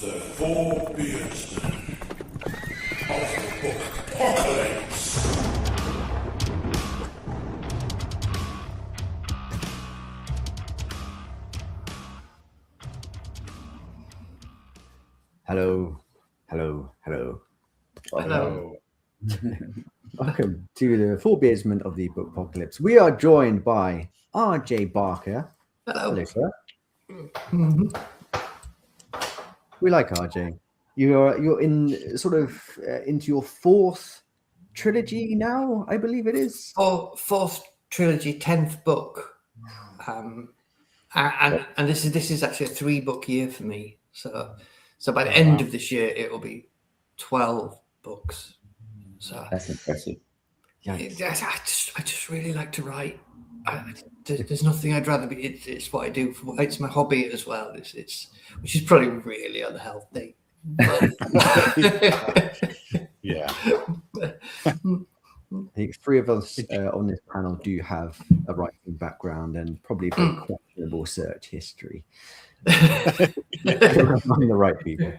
The Four Beardsmen of the book Apocalypse. Hello, hello, hello. Hello. Welcome to the Four Beardsmen of the Book Apocalypse. We are joined by RJ Barker. Hello. Hello, sir. We like RJ. You're in sort of into your fourth trilogy now, I believe it is. Fourth trilogy, 10th book, and this is actually a 3-book year for me. So by the end of this year, it will be 12 books. So that's impressive. I just really like to write. There's nothing I'd rather be. It's what I do. It's my hobby as well. It's which is probably really unhealthy. But Yeah. I think 3 of us on this panel do have a writing background and probably a very questionable search history. Among the right people.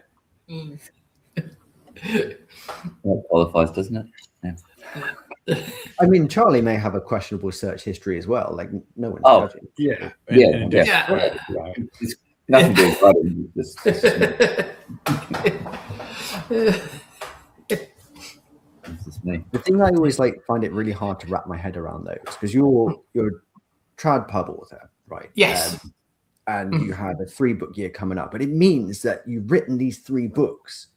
That qualifies, doesn't it? Yeah. I mean, Charlie may have a questionable search history as well. Like, no one's judging. Yeah. Right. It's nothing to do with This is me. The thing I always find it really hard to wrap my head around though, is because you're a trad pub author, right? Yes. And you have a 3-book year coming up, but it means that you've written these 3 books,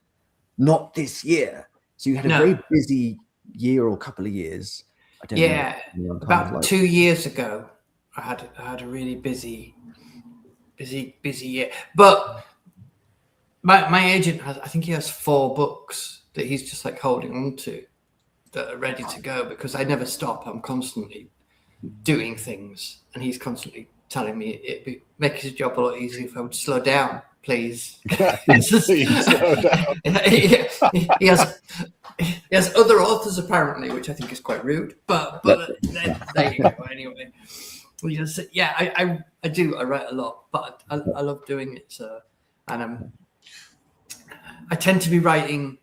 not this year. So you had a very busy year or couple of years. I don't know. About 2 years ago, I had a really busy year. But my agent I think he has 4 books that he's just holding on to that are ready to go because I never stop. I'm constantly doing things, and he's constantly telling me it'd make his job a lot easier if I would slow down, please. He has other authors apparently, which I think is quite rude. But there you go. Anyway, we just I do. I write a lot, but I love doing it. So, and I tend to be writing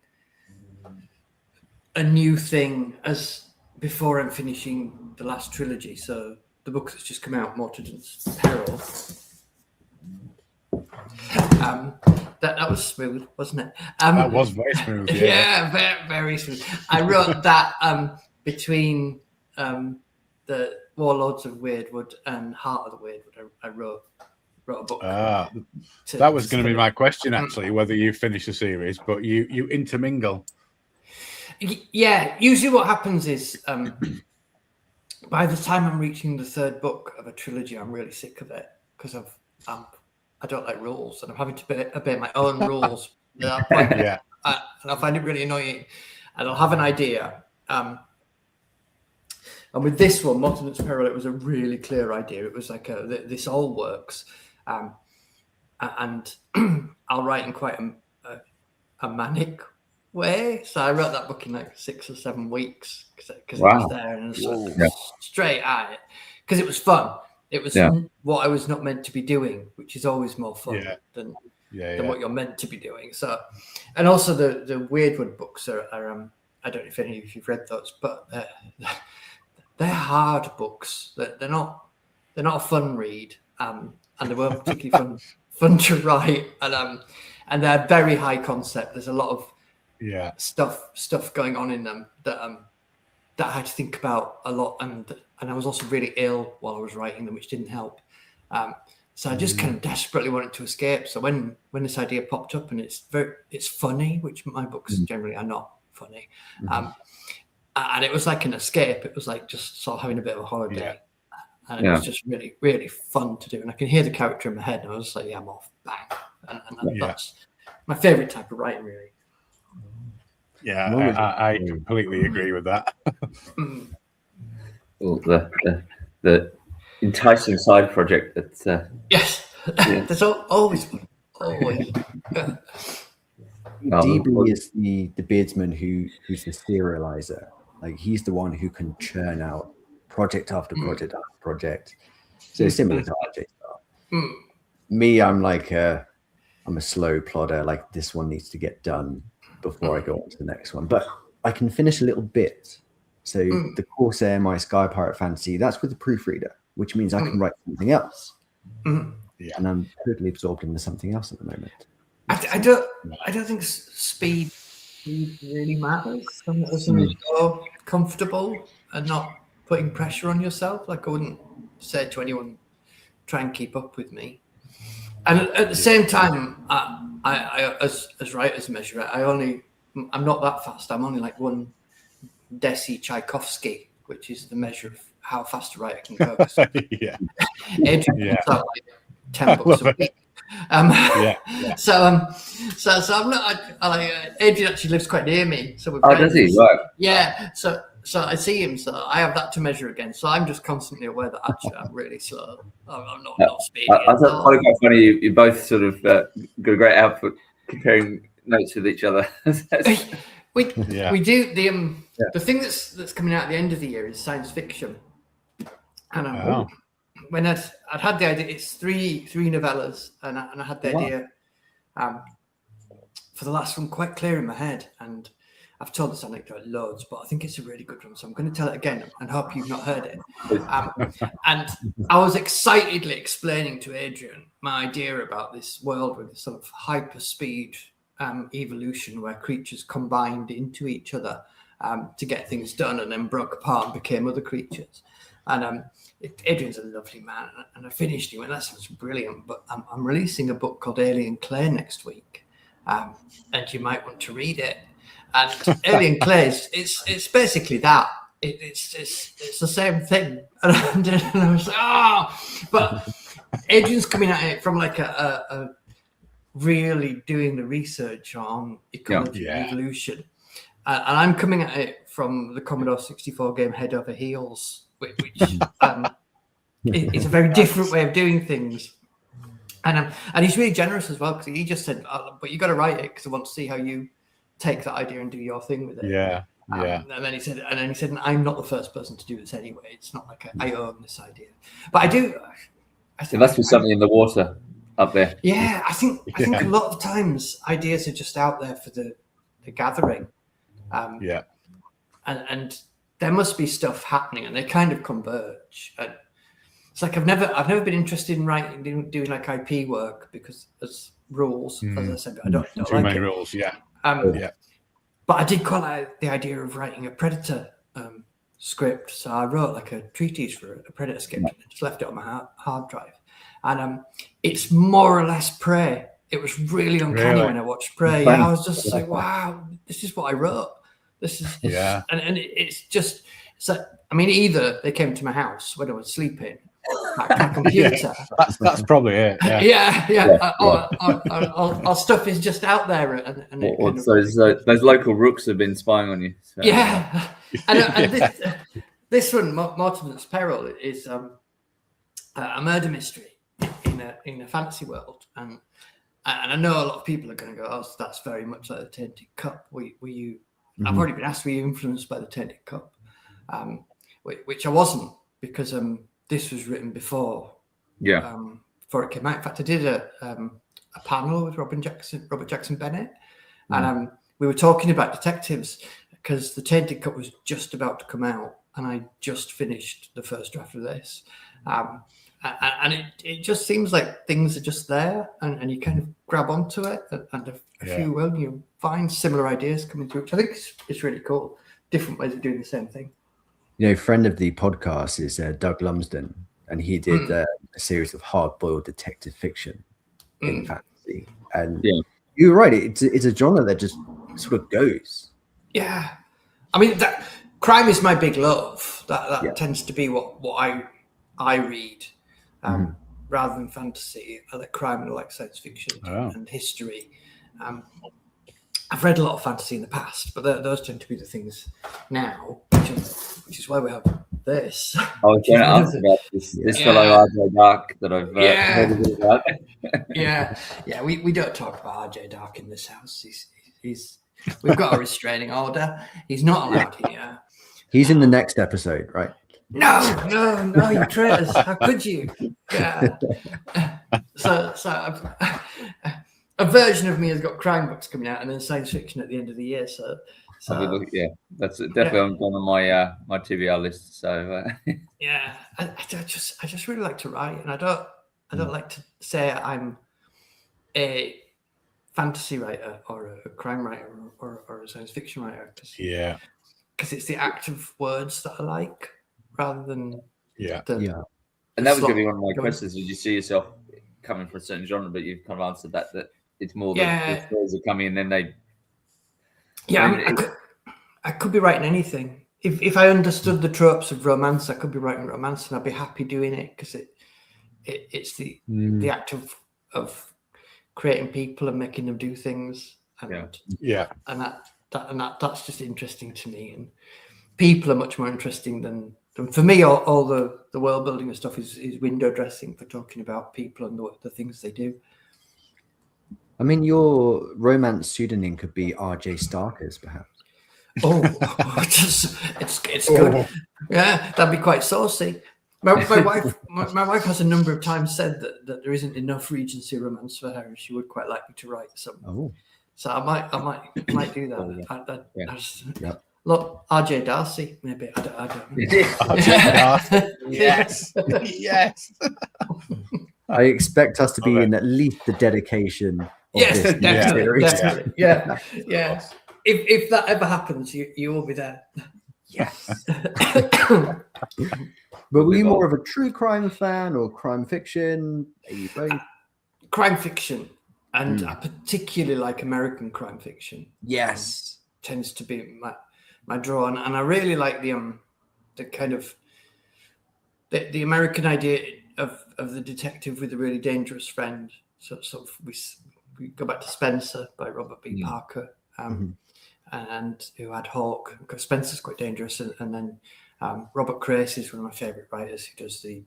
a new thing as before I'm finishing the last trilogy. So the book that's just come out, Morton's Peril. That was smooth, wasn't it? That was very smooth. Yeah, very, very smooth. I wrote that between the Warlords of Weirdwood and Heart of the Weirdwood. I wrote a book. That was going to be my question, actually, whether you finish the series, but you intermingle. Yeah, usually what happens is by the time I'm reaching the 3rd book of a trilogy, I'm really sick of it because I don't like rules and I'm having to obey my own rules. And I find it really annoying. And I'll have an idea. And with this one, Morton's Peril, it was a really clear idea. It was this all works. And I'll write in quite a manic way. So I wrote that book in 6 or 7 weeks because it was there and it was straight at it because it was fun. It was what I was not meant to be doing, which is always more fun than what you're meant to be doing. So, and also the Weirdwood books are I don't know if any of you've read those, but they're hard books. They're not a fun read, and they weren't particularly fun to write, and they're very high concept. There's a lot of stuff going on in them that I had to think about a lot, and I was also really ill while I was writing them, which didn't help. So I just kind of desperately wanted to escape. So when this idea popped up, and it's funny, which my books generally are not funny, and it was like an escape. It was like just sort of having a bit of a holiday, and it was just really, really fun to do. And I can hear the character in my head, and I was just like, I'm off, bang, and that's my favorite type of writing, really. Yeah, I completely agree with that. The enticing side project that there's always one. Always. DB is the beardsman who's the serializer. He's the one who can churn out project after project after project. So similar to RJ. Me, I'm I'm a slow plodder. Like this one needs to get done before I go on to the next one. But I can finish a little bit. So the Corsair, my Sky Pirate Fantasy, that's with the proofreader, which means I can write something else. Yeah. And I'm totally absorbed into something else at the moment. I don't think speed really matters. As long as you're comfortable and not putting pressure on yourself. Like I wouldn't say to anyone, try and keep up with me. And at the same time, I as writers measure it, I'm not that fast. I'm only like 1 deci Tchaikovsky, which is the measure of how fast a writer can go. Adrian puts out like 10 books a week. So I'm not. Adrian actually lives quite near me. So we're does he? Right. Yeah. So I see him. So I have that to measure against. So I'm just constantly aware that actually I'm really slow. I'm not speeding. I thought quite funny. You both sort of got a great output comparing notes with each other. We do the thing that's coming out at the end of the year is science fiction, and when I'd had the idea, it's three novellas, and I had the idea for the last one quite clear in my head, and I've told this anecdote loads, but I think it's a really good one, so I'm going to tell it again and hope you've not heard it. And I was excitedly explaining to Adrian my idea about this world with this sort of hyperspeed evolution where creatures combined into each other to get things done and then broke apart and became other creatures. And Adrian's a lovely man, and I finished him, and that sounds brilliant, but I'm releasing a book called Alien Clay next week, and you might want to read it. And Alien Clay, it's basically that. It's the same thing. And I was like, but Adrian's coming at it from like a really doing the research on ecology and evolution. And I'm coming at it from the Commodore 64 game Head Over Heels, which it's a very different way of doing things. And he's really generous as well, because he just said, but you got to write it because I want to see how you take that idea and do your thing with it. And then he said, I'm not the first person to do this anyway. It's not like I own this idea, but I do. There must be something in the water up there. Yeah, I think a lot of times ideas are just out there for the gathering. And there must be stuff happening, and they kind of converge. And it's like I've never been interested in writing, doing like IP work because as rules, as I said, I don't too like many it. rules. But I did quite like the idea of writing a Predator script, so I wrote like a treatise for a Predator script and just left it on my hard drive. And it's more or less Prey. It was really uncanny when I watched Prey. I was just like, wow, this is what I wrote. This is and it's just so. I mean, either they came to my house when I was sleeping, hacked my computer. That's probably it. Our stuff is just out there, and those local rooks have been spying on you. So. And this one, Mortimer's Peril, is a murder mystery in a fantasy world, and I know a lot of people are going to go, "Oh, that's very much like the Tainted Cup." Were you? I've already been asked, were you influenced by the Tainted Cup? Which I wasn't, because this was written before it came out. In fact, I did a panel with Robert Jackson Bennett, and we were talking about detectives because the Tainted Cup was just about to come out, and I just finished the first draft of this. And it just seems like things are just there, and you kind of grab onto it, and a few will, you find similar ideas coming through, which I think is really cool. Different ways of doing the same thing. You know, friend of the podcast is Doug Lumsden, and he did a series of hard-boiled detective fiction in fantasy. And you're right; it's a genre that just sort of goes. Yeah, I mean, that crime is my big love. That tends to be what I read. Rather than fantasy, I like crime and I like science fiction and history. I've read a lot of fantasy in the past, but those tend to be the things now, which is why we have this. I was going to ask about this fellow RJ Dark that I've heard a bit about. We don't talk about RJ Dark in this house. We've got a restraining order. He's not allowed here. He's in the next episode, right? No, you traitors! How could you? Yeah. So a version of me has got crime books coming out, and then science fiction at the end of the year. So that's definitely on my my TBR list. So yeah, I just really like to write, and I don't like to say I'm a fantasy writer or a crime writer or a science fiction writer. Because it's the act of words that I like rather than And that was going to be one of my questions. Did you see yourself coming from a certain genre? But you've kind of answered that it's more the stories that come in, and then they. Yeah, I could be writing anything. If I understood the tropes of romance, I could be writing romance, and I'd be happy doing it because it's the act of creating people and making them do things. And that's just interesting to me. And people are much more interesting than for me. All the world building and stuff is window dressing for talking about people and the things they do. I mean, your romance pseudonym could be R.J. Starkers, perhaps. It's good. Yeah, that'd be quite saucy. My wife has a number of times said that there isn't enough Regency romance for her, and she would quite like me to write some. So I might do that. Look, RJ Darcy, maybe. I don't know. RJ Darcy. Yes. I expect us to be in at least the dedication of this series. Definitely. Yeah. If that ever happens, you will be there. Yes. But were you more of a true crime fan or crime fiction? Are you both? Crime fiction, and I particularly like American crime fiction. Yes, tends to be my draw, and I really like the kind of the American idea of the detective with a really dangerous friend. So we go back to Spencer by Robert B. Parker, and who had Hawk. Because Spencer's quite dangerous, and then Robert Crace is one of my favourite writers who does the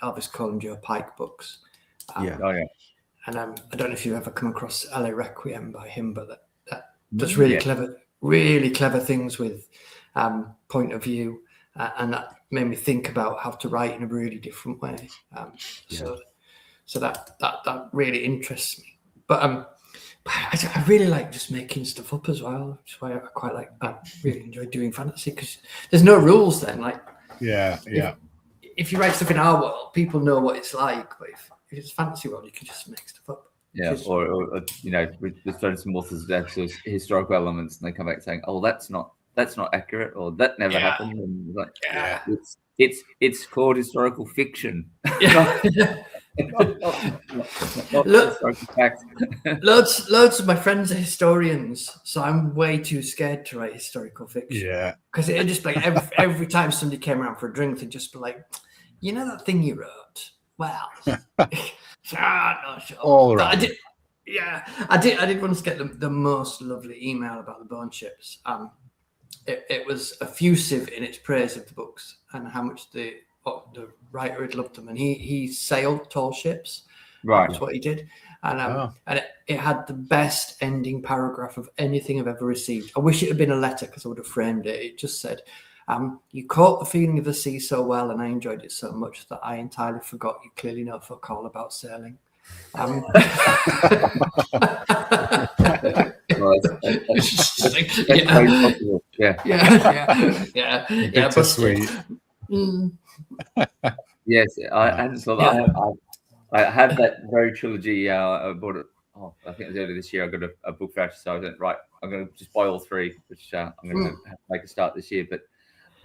Elvis Cole and Joe Pike books. And I don't know if you've ever come across LA Requiem by him, but that does really clever things with point of view, and that made me think about how to write in a really different way. So that really interests me. But I really like just making stuff up as well. That's why I really enjoy doing fantasy, because there's no rules then. Like if you write stuff in our world, people know what it's like. But if it's fantasy world, you can just make stuff up. Yeah, or you know, we're throwing some authors down to historical elements, and they come back saying, "Oh, that's not accurate," or "That never happened." And like, it's called historical fiction. Loads of my friends are historians, so I'm way too scared to write historical fiction. Yeah, because it just like every time somebody came around for a drink, they'd just be like, "You know that thing you wrote? Well." Not sure. All right. I did once get the most lovely email about the bone ships. It was effusive in its praise of the books and how much the writer had loved them, and he sailed tall ships. Right, that's what he did, and it had the best ending paragraph of anything I've ever received. I wish it had been a letter because I would have framed it. It just said, "You caught the feeling of the sea so well, and I enjoyed it so much that I entirely forgot you clearly know fuck all about sailing." Yeah, but sweet. Yes, I had that very trilogy. I bought it. I think it was earlier this year. I got a book voucher, so I went right. I'm going to just buy all three, which I'm going to have to make a start this year. But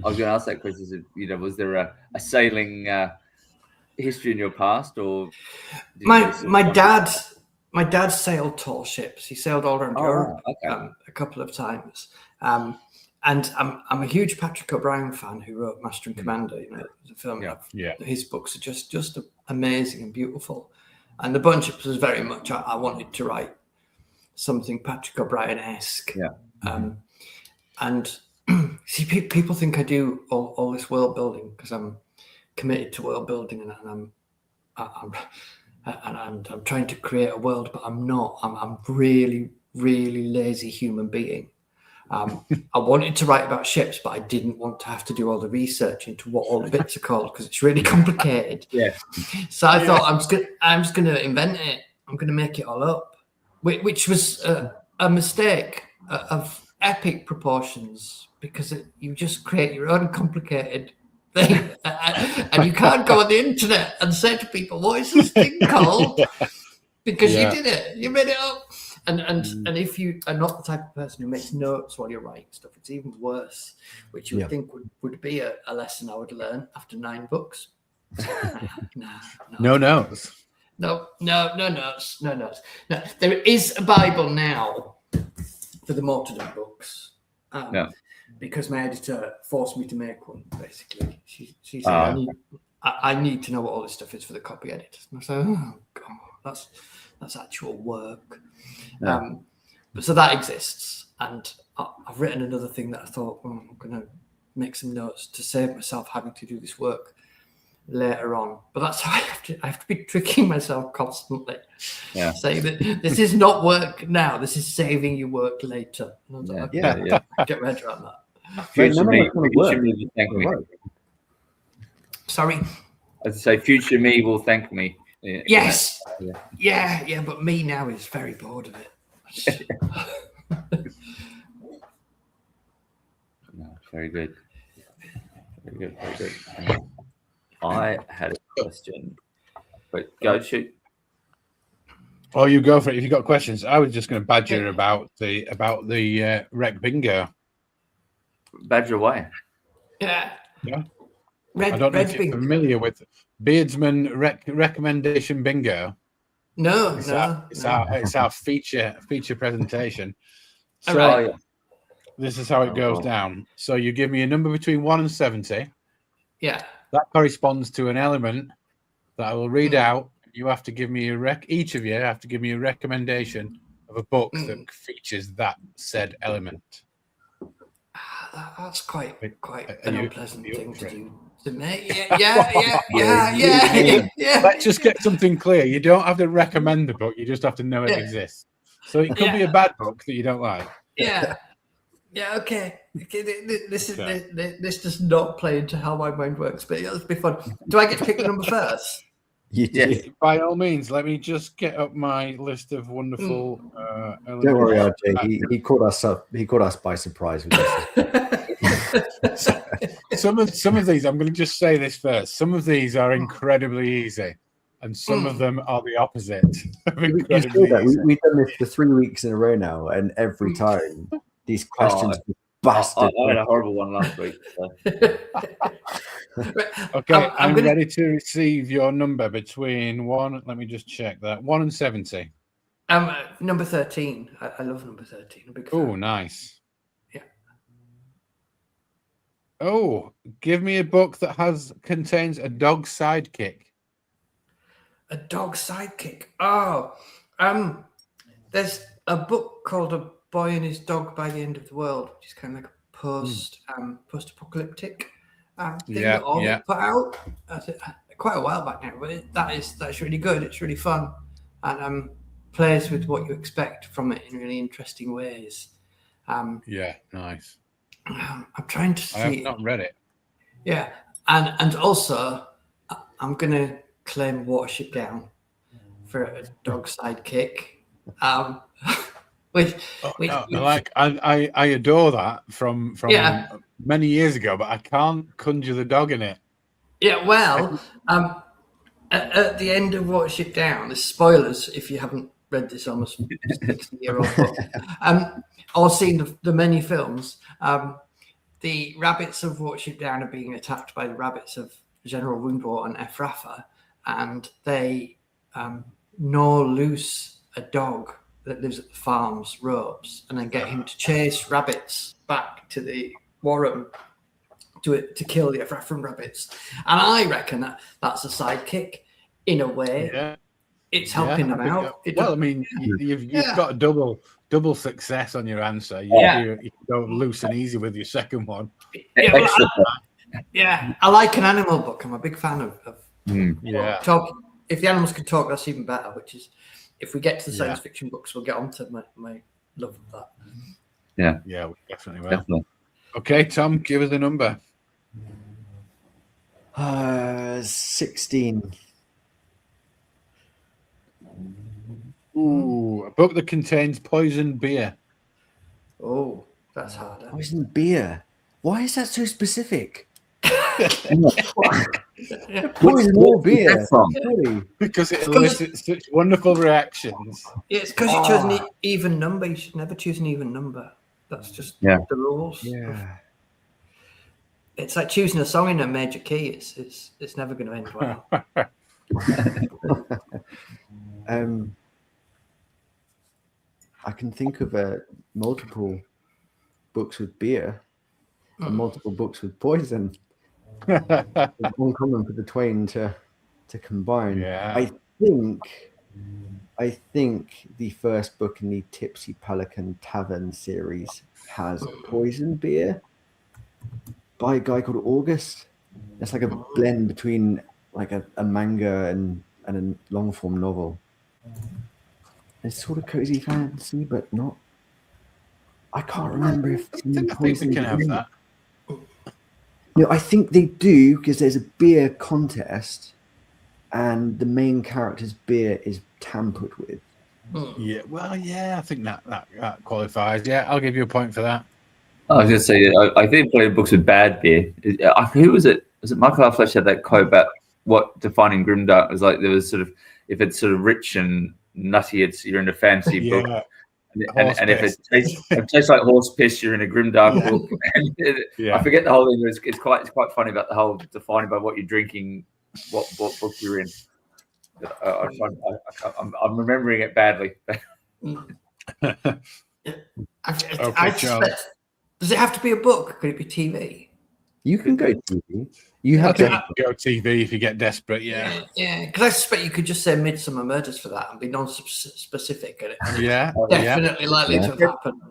I was going to ask that question: was there a sailing history in your past, or my dad sailed tall ships. He sailed all around Europe a couple of times. And I'm a huge Patrick O'Brian fan, who wrote Master and Commander. You know, the film. His books are just amazing and beautiful. And the Bone Ships was very much I wanted to write something Patrick O'Brian-esque. And see, people think I do all this world building because I'm committed to world building, and I'm trying to create a world, but I'm not. I'm really, really lazy human being. I wanted to write about ships, but I didn't want to have to do all the research into what all the bits are called because it's really complicated. So I thought I'm just gonna invent it. I'm going to make it all up, which was a mistake of epic proportions, because you just create your own complicated thing, and you can't go on the internet and say to people, "What is this thing called?" Because you did it, you made it up. And if you are not the type of person who makes notes while you're writing stuff, it's even worse, which you would think would be a lesson I would learn after 9 books. No notes. No notes. No, there is a Bible now for the Morterdam books. Because my editor forced me to make one, basically. She said, I need to know what all this stuff is for the copy editors. And I said, oh, God, that's actual work. But so that exists. And I've written another thing that I thought, I'm going to make some notes to save myself having to do this work later on. But that's how I have to be tricking myself constantly. Saying that this is not work now, this is saving you work later. And I was like, get my head around that. Future me will thank me. Sorry? I'd say future me will thank me. Yes. Yeah, but me now is very bored of it. No, very good. Very good. I had a question. But go shoot. Oh, you go for it. If you've got questions, I was just going to badger about the rec bingo. Badger away. Yeah. I don't know if you're familiar with Beardsman recommendation bingo. No. It's our feature presentation. So this is how it goes down. So you give me a number between 1 and 70. Yeah. That corresponds to an element that I will read out. You have to give me each of you have to give me a recommendation of a book that features that said element. That's quite an unpleasant thing to do to me. Yeah. Let's just get something clear. You don't have to recommend the book. You just have to know it exists. So it could be a bad book that you don't like. Yeah. Okay. This does not play into how my mind works, but it'll be fun. Do I get to pick the number first? Yes. By all means, let me just get up my list of wonderful. Don't worry, RJ. He caught us up. He caught us by surprise with this. some of these, I'm going to just say this first. Some of these are incredibly easy, and some of them are the opposite. We've done this for 3 weeks in a row now, and every time these questions busted. I had a horrible one last week. So. Okay, I'm ready to receive your number between 1. Let me just check that. 1 and 70. Number 13. I love number 13. I'm a big fan. Oh, nice. Yeah. Oh, give me a book that contains a dog sidekick. A dog sidekick. Oh, there's a book called A Boy and His Dog by the End of the World, which is kind of like a post-apocalyptic thing that Orbit put out quite a while back now. But that's really good. It's really fun, and plays with what you expect from it in really interesting ways. Nice. I'm trying to see. I have not read it. Yeah, and also I'm gonna claim Watership Down for a dog sidekick. I adore that from many years ago, but I can't conjure the dog in it. Yeah, well, at the end of Watership Down, there's spoilers if you haven't read this almost 60-year-old book, or seen the many films. The rabbits of Watership Down are being attacked by the rabbits of General Woundwort and Ephrafa, and they gnaw loose a dog that lives at the farm's ropes, and then get him to chase rabbits back to the warren to kill the Ephrafa rabbits. And I reckon that's a sidekick in a way. Yeah. It's helping them out. You've got a double success on your answer. You go loose and easy with your second one. I like an animal book. I'm a big fan of talking. If the animals can talk, that's even better, which is, if we get to the science fiction books, we'll get on to my love of that. Yeah, we definitely will. Definitely. Okay, Tom, give us a number. 16. Ooh, a book that contains poisoned beer. Oh, that's harder. Poison beer. Why is that so specific? Poison or beer? Really? Because it elicits such wonderful reactions. Yeah, it's because you chose an even number. You should never choose an even number. That's just the rules. Yeah. It's like choosing a song in a major key. It's never going to end well. I can think of multiple books with beer and multiple books with poison. It's uncommon for the twain to combine. Yeah. I think the first book in the Tipsy Pelican Tavern series has poison beer by a guy called August. It's like a blend between like a manga and a long form novel. It's sort of cozy fantasy, but not. I can't remember if I think they can have that. No, I think they do because there's a beer contest, and the main character's beer is tampered with. Yeah, well, yeah, I think that qualifies. Yeah, I'll give you a point for that. I was going to say, I think plenty of books with bad beer. Who was it? Was it Michael R. Fletcher had that quote about what defining grimdark was like? There was sort of, if it's sort of rich and nutty, you're in a fantasy book. And if it tastes like horse piss, you're in a grimdark book. I forget the whole thing. It's quite funny about the whole defining by what you're drinking, what book you're in. I'm remembering it badly. Does it have to be a book? Could it be TV? You can go TV. You have to go TV if you get desperate. Yeah. Because I suspect you could just say Midsummer Murders for that and be non-specific. Definitely likely to have happened.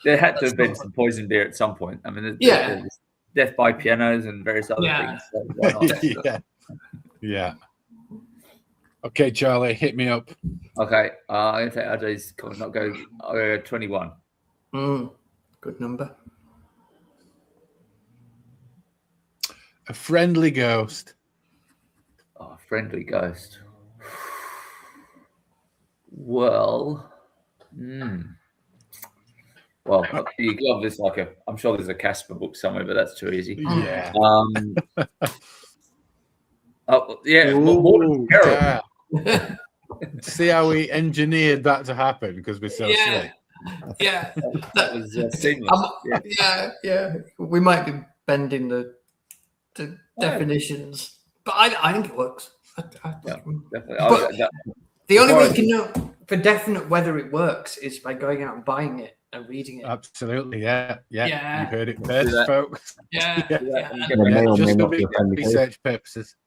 There had to have been some poison beer at some point. I mean, there's death by pianos and various other things. So why not? Yeah. Okay, Charlie, hit me up. Okay, I think RJ's not go. I'll go 21. Good number. A friendly ghost. Oh, a friendly ghost. Well, well, you love this I'm sure there's a Casper book somewhere, but that's too easy. Yeah. More Carol. See how we engineered that to happen because we're so slick. Yeah, that was seamless. Yeah. We might be bending the definitions, but I think it works. Definitely. But the only way you can know for definite whether it works is by going out and buying it and reading it. Absolutely, yeah. You've heard it first, folks. Yeah. Just for research purposes.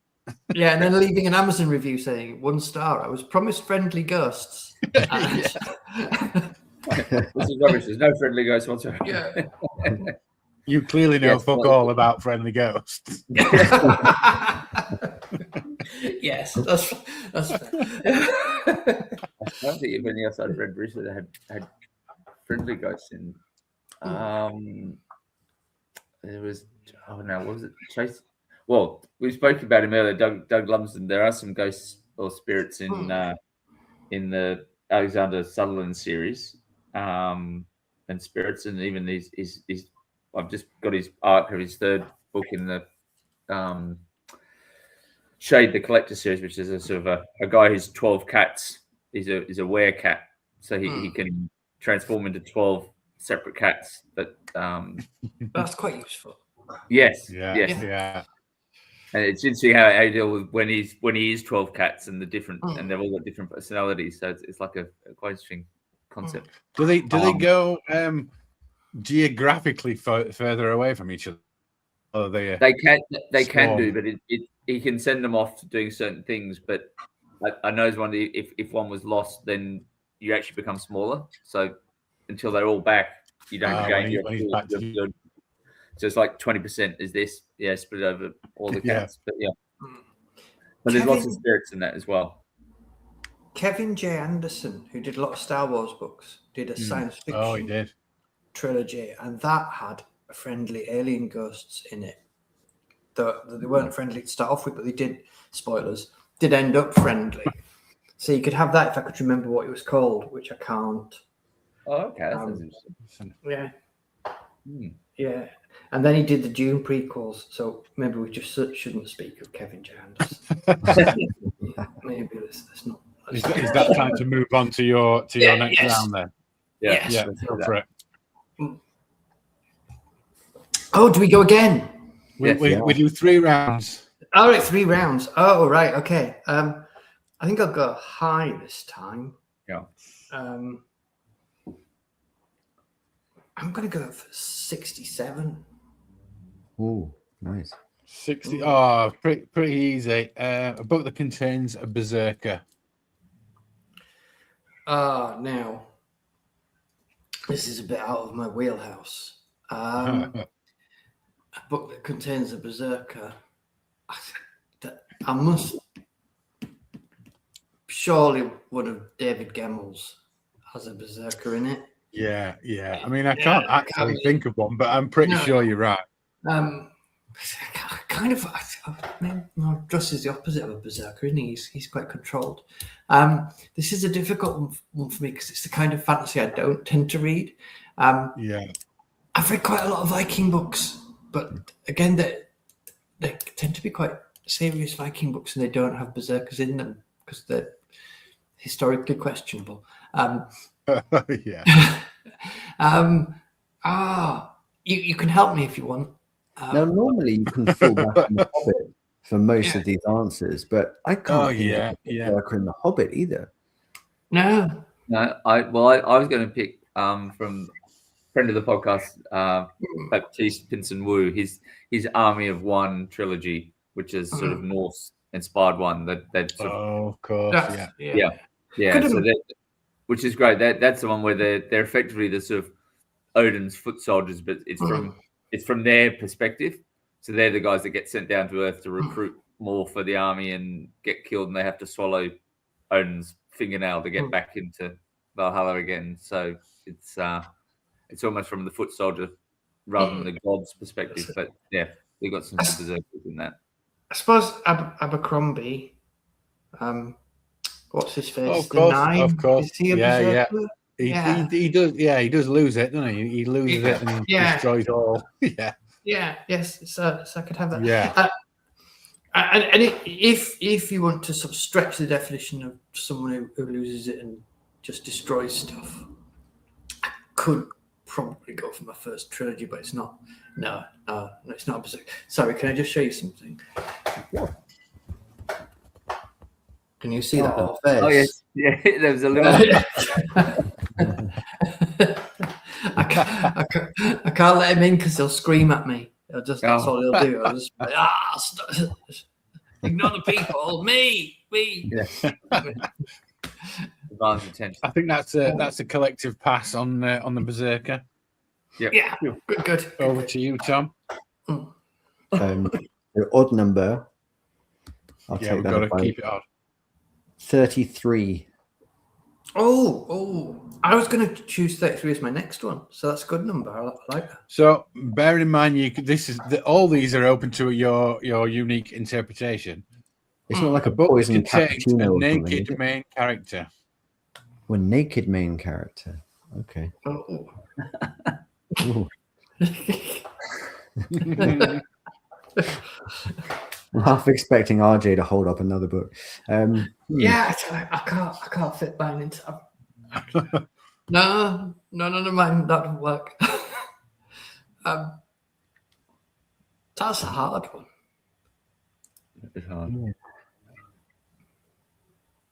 Yeah, and then leaving an Amazon review saying 1 star. I was promised friendly ghosts. This is rubbish. There's no friendly ghosts whatsoever. Yeah. You clearly know fuck all about friendly ghosts. Yes, that's fair. I don't think anything else I'd read recently that had friendly ghosts in. There was what was it? Chase. Well, we spoke about him earlier, Doug Lumsden. There are some ghosts or spirits in the Alexander Sutherland series, and spirits, and even these. I've just got his arc of his third book in the Shade the Collector series, which is a sort of a guy who's 12 cats. He's a werecat, so he can transform into 12 separate cats. But that's quite useful. Yes. Yeah. And it's interesting how I deal with when he is 12 cats and the different and they've all got different personalities. So it's like a quite interesting concept. Do they go geographically further away from each other? Or they can do, but he can send them off to doing certain things. But I know one if one was lost, then you actually become smaller. So until they're all back, you don't gain your good. So it's like 20% is this, split over all the cats. But but there's lots of spirits in that as well. Kevin J. Anderson, who did a lot of Star Wars books, did a science fiction trilogy, and that had friendly alien ghosts in it. They weren't friendly to start off with, but they did, spoilers, did end up friendly. So you could have that if I could remember what it was called, which I can't. Oh, okay. That sounds interesting. Yeah. Hmm. Yeah. And then he did the Dune prequels, so maybe we just shouldn't speak of Kevin J. Anderson. Maybe let's not. Is that time to move on to your next round then? Yeah. Yeah, go for it. Oh, do we go again? We do 3 rounds. All right, 3 rounds. Oh, right. Okay. I think I'll go high this time. Yeah. I'm going to go for 67. Oh, nice. 60. Oh, pretty easy. A book that contains a berserker. Now, this is a bit out of my wheelhouse. A book that contains a berserker. I must. Surely one of David Gemmell's has a berserker in it. Yeah. I mean, I can't actually think of one, but I'm pretty sure you're right. Kind of. No, Dross is the opposite of a berserker, isn't he? He's quite controlled. This is a difficult one for me because it's the kind of fantasy I don't tend to read. Yeah. I've read quite a lot of Viking books, but again, they tend to be quite serious Viking books, and they don't have berserkers in them because they're historically questionable. Yeah. You can help me if you want. Now, normally you can fall back on the Hobbit for most of these answers, but I can't think of Berserker in the Hobbit either. No. I was going to pick from friend of the podcast, Baptiste Pinson Wu, his Army of One trilogy, which is sort of Norse inspired one that sort of, of course, yeah. So which is great. That's the one where they're effectively the sort of Odin's foot soldiers, but it's from their perspective. So they're the guys that get sent down to Earth to recruit more for the army and get killed, and they have to swallow Odin's fingernail to get back into Valhalla again. So it's almost from the foot soldier rather than the god's perspective. But yeah, they've got some berserkers in that. I suppose Abercrombie. What's his face? Oh, of course. Is he a berserker? He does. Yeah, he does lose it, doesn't he? He loses it and destroys it all. Yes. So I could have that. Yeah. And if you want to sort of stretch the definition of someone who loses it and just destroys stuff, I could probably go for my first trilogy, but it's not. No, it's not a berserker. Sorry, can I just show you something? Yeah. Can you see that little face? Oh yes, yeah. There's a little. I can't let him in because he'll scream at me. That's all he'll do. I'll just ignore the people. Me. Yeah. I think that's a collective pass on the berserker. Yeah. Good. Over to you, Tom. The odd number. I'll take We've that. got to keep it odd. 33. Oh! I was going to choose 33 as my next one, so that's a good number. I like that. So bear in mind, all these are open to your unique interpretation. It's not like a book poison contains cappuccino. A naked main character. Well, naked main character. Okay. Oh. Ooh. I'm half expecting RJ to hold up another book. Yeah, I can't fit mine into. No, mine that doesn't work. That's a hard one. It's hard. Yeah.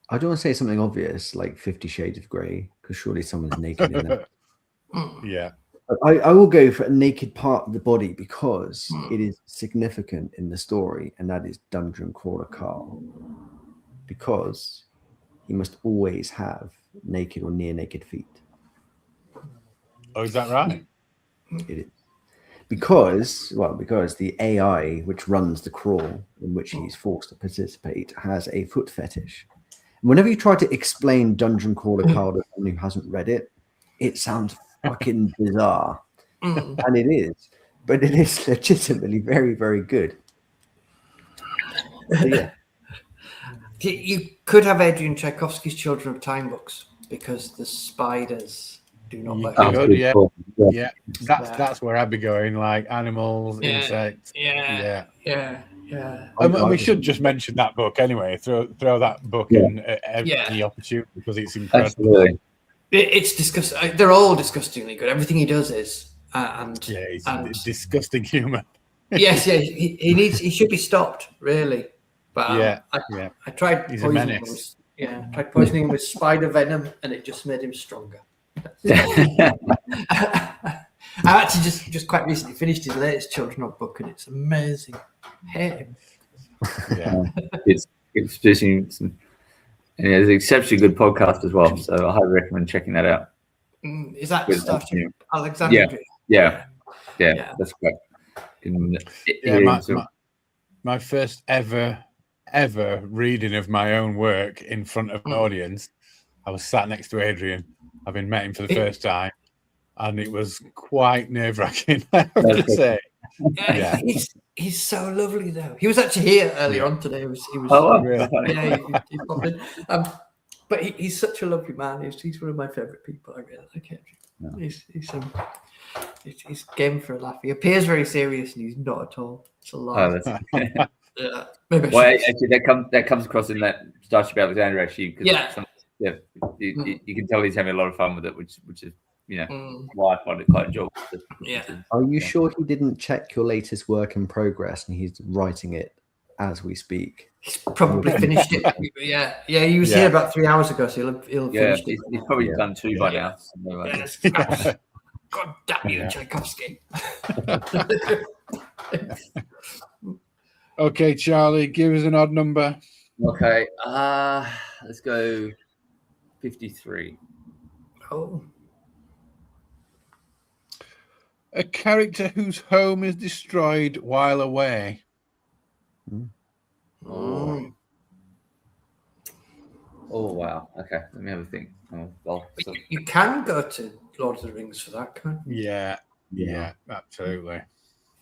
I don't want to say something obvious like 50 Shades of Grey, because surely someone's naked in that. Yeah. I will go for a naked part of the body because it is significant in the story, and that is Dungeon Crawler Carl. Because he must always have naked or near naked feet. Oh, is that right? It is. Because the AI which runs the crawl in which he's forced to participate has a foot fetish. And whenever you try to explain Dungeon Crawler Carl to someone who hasn't read it, it sounds fucking bizarre. And it is. But it is legitimately very, very good. So, yeah. You could have Adrian Tchaikovsky's Children of Time books because the spiders do not like Yeah. Cool. Yeah, that's where I'd be going, like animals, insects. Yeah. And we should just mention that book anyway. Throw that book in at any opportunity because it's incredible. Absolutely. It's disgusting. They're all disgustingly good. Everything he does is, He's disgusting human. Yes, he should be stopped, really. But I tried He's a menace. Tried poisoning him with spider venom, and it just made him stronger. I actually just quite recently finished his latest children's book, and it's amazing. Hey. Yeah, it's producing some. And it's an exceptionally good podcast as well, so I highly recommend checking that out. Is that Starship Alexandria? Yeah, that's great. My first ever reading of my own work in front of an audience. I was sat next to Adrian, having met him for the first time, and it was quite nerve-wracking, I have to say. Yeah. He's so lovely though. He was actually here earlier on today. He was really? he popped in. But he's such a lovely man. He's one of my favourite people. I really like him. Yeah. He's game for a laugh. He appears very serious, and he's not at all. It's a lie. Maybe actually, that comes across in that Starship Alexandria actually. You can tell he's having a lot of fun with it, which is why I find it quite enjoyable. Are you sure he didn't check your latest work in progress and he's writing it as we speak? He's probably finished it. Yeah. He was here about 3 hours ago, so he'll finish it. He's probably done 2 by now. God damn you, Tchaikovsky. Okay, Charlie, give us an odd number. Okay, let's go 53. Oh. A character whose home is destroyed while away. Oh wow. Okay, let me have a think. You can go to Lord of the Rings for that, can't you? Yeah, absolutely.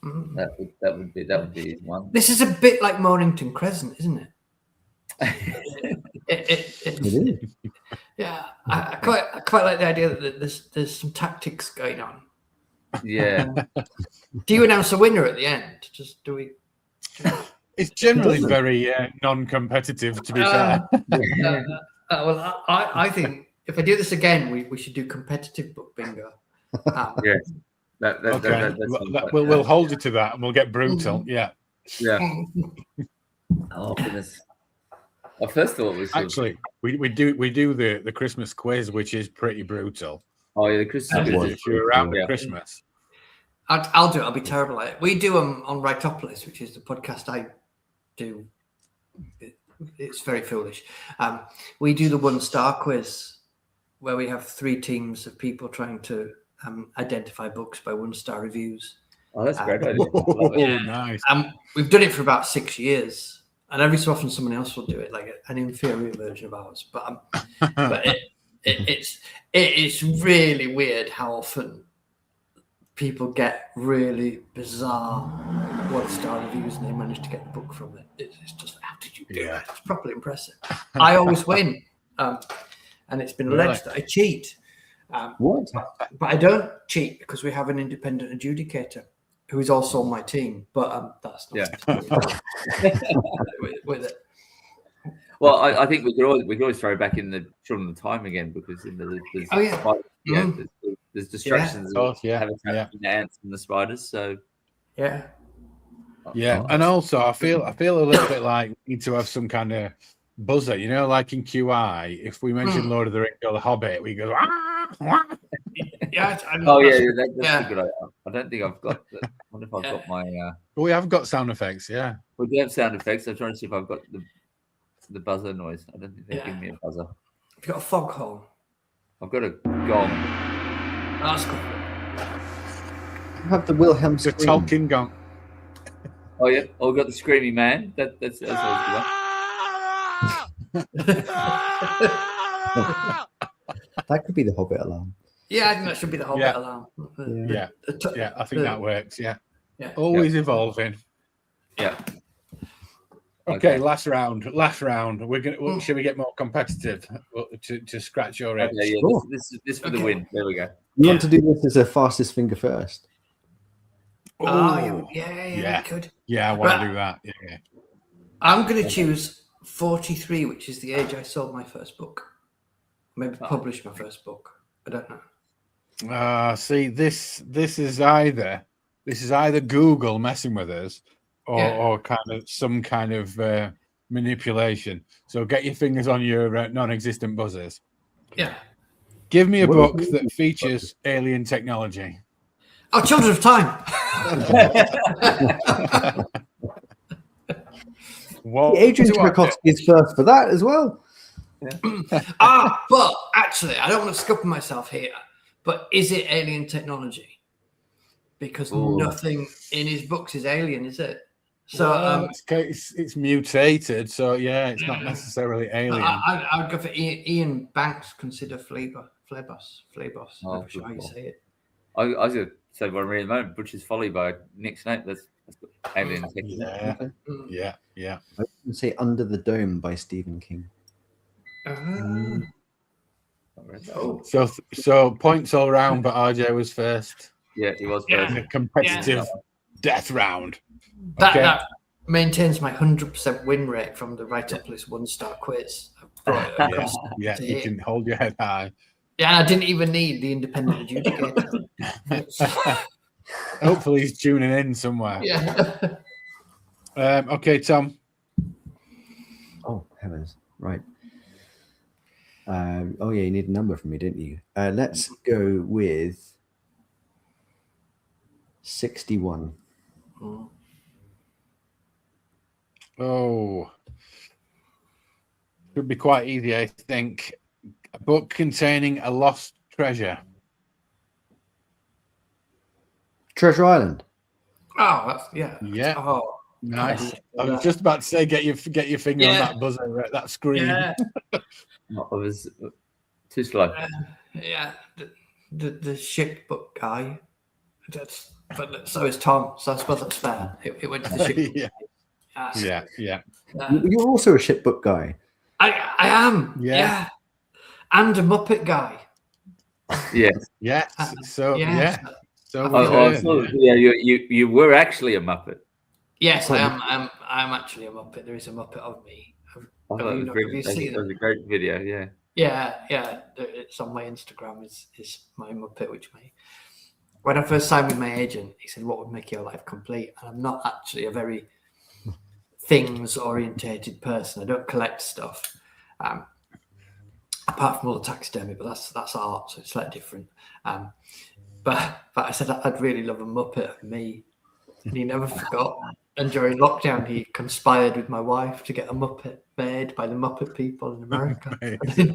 That would be one. This is a bit like Mornington Crescent, isn't it? It is. Yeah, I quite like the idea that there's some tactics going on. Yeah. Do you announce a winner at the end? It's generally very non-competitive, to be fair. Well, I think if I do this again, we should do competitive book bingo. We'll hold you to that, and we'll get brutal. Yeah. Oh goodness. Our first thought was actually we do the Christmas quiz, which is pretty brutal. Oh yeah, the Christmas quiz. If you're around at Christmas, I'll do it. I'll be terrible at it. We do them on Writopolis, which is the podcast I do. It's very foolish. We do the 1-star quiz where we have 3 teams of people trying to identify books by 1-star reviews. Oh, that's a great idea. Nice. We've done it for about 6 years, and every so often someone else will do it, like an inferior version of ours. But it's really weird how often people get really bizarre 1-star reviews and they manage to get the book from it. It's just, how did you do that? It's properly impressive. I always win, and it's been alleged that I cheat. What? But I don't cheat because we have an independent adjudicator who is also on my team. But that's not with it. Well, I think we could always throw back in the Children of Time again because there's distractions. The ants and the spiders. So and also I feel a little bit like we need to have some kind of buzzer, like in QI. If we mention Lord of the Rings or The Hobbit, we go. That's a good idea. I don't think I've got. I wonder if I've got my. We have got sound effects. Yeah, we do have sound effects. I'm trying to see if I've got the buzzer noise. I don't think they've given me a buzzer. Have you got a foghorn? I've got a gong. That's cool. You have the Wilhelm scream. The Tolkien gong. Oh yeah. Oh, we've got the screamy man. That's That could be the Hobbit alarm. Yeah, I think that should be the Hobbit alarm. I think that works. Yeah. Always evolving. Yeah. Okay, last round. We're gonna. Should we get more competitive to scratch your itch? Okay, yeah, Sure. this for the win. There we go. You want to do this as a fastest finger first? Oh, yeah, we could. Yeah, I want to do that. Yeah. I'm going to choose 43, which is the age I sold my first book. Maybe published my first book. I don't know. See, this is either Google messing with us, or kind of some kind of manipulation. So get your fingers on your non-existent buzzers. Yeah. Give me a book that features alien technology. Oh, Children of Time. Adrian Tchaikovsky is first for that as well. But actually, I don't want to scupper myself here. But is it alien technology? Because nothing in his books is alien, is it? So it's mutated. So yeah, it's not necessarily alien. I would go for Ian Banks. Consider Phlebos. Oh, I'm sure how you say it. I was going to say what I'm reading at the moment, Butcher's Folly by Nick Snape. That's alien technology. Yeah. I was going to say Under the Dome by Stephen King. So points all round, but RJ was first. Yeah, he was first. In a competitive death round. That maintains my 100% win rate from the Write Up List 1-star quiz. Yeah, you can hold your head high. Yeah, and I didn't even need the independent adjudicator. Hopefully he's tuning in somewhere. Yeah. Okay, Tom. Oh, heavens. Right. You need a number from me, didn't you? Let's go with 61. Oh. Should be quite easy, I think. A book containing a lost treasure. Treasure Island. Oh, that's, yeah. Yeah. Oh, nice. I was just about to say, get your finger on that buzzer, that screen. Yeah. I was too slow. The ship book guy. But so is Tom. So I suppose that's fair. It went to the ship. Yeah. You're also a ship book guy. I am. Yeah. And a Muppet guy. Yes. Yes. So you were actually a Muppet. Yes, I am. I'm actually a Muppet. There is a Muppet of me. Have you seen it? That was a great video. Yeah. Yeah. It's on my Instagram. Is my Muppet, when I first signed with my agent, he said, "What would make your life complete?" And I'm not actually a very things-orientated person. I don't collect stuff. Apart from all the taxidermy, but that's art, so it's slightly different. But I said I'd really love a Muppet of me, and he never forgot. And during lockdown, he conspired with my wife to get a Muppet made by the Muppet people in America.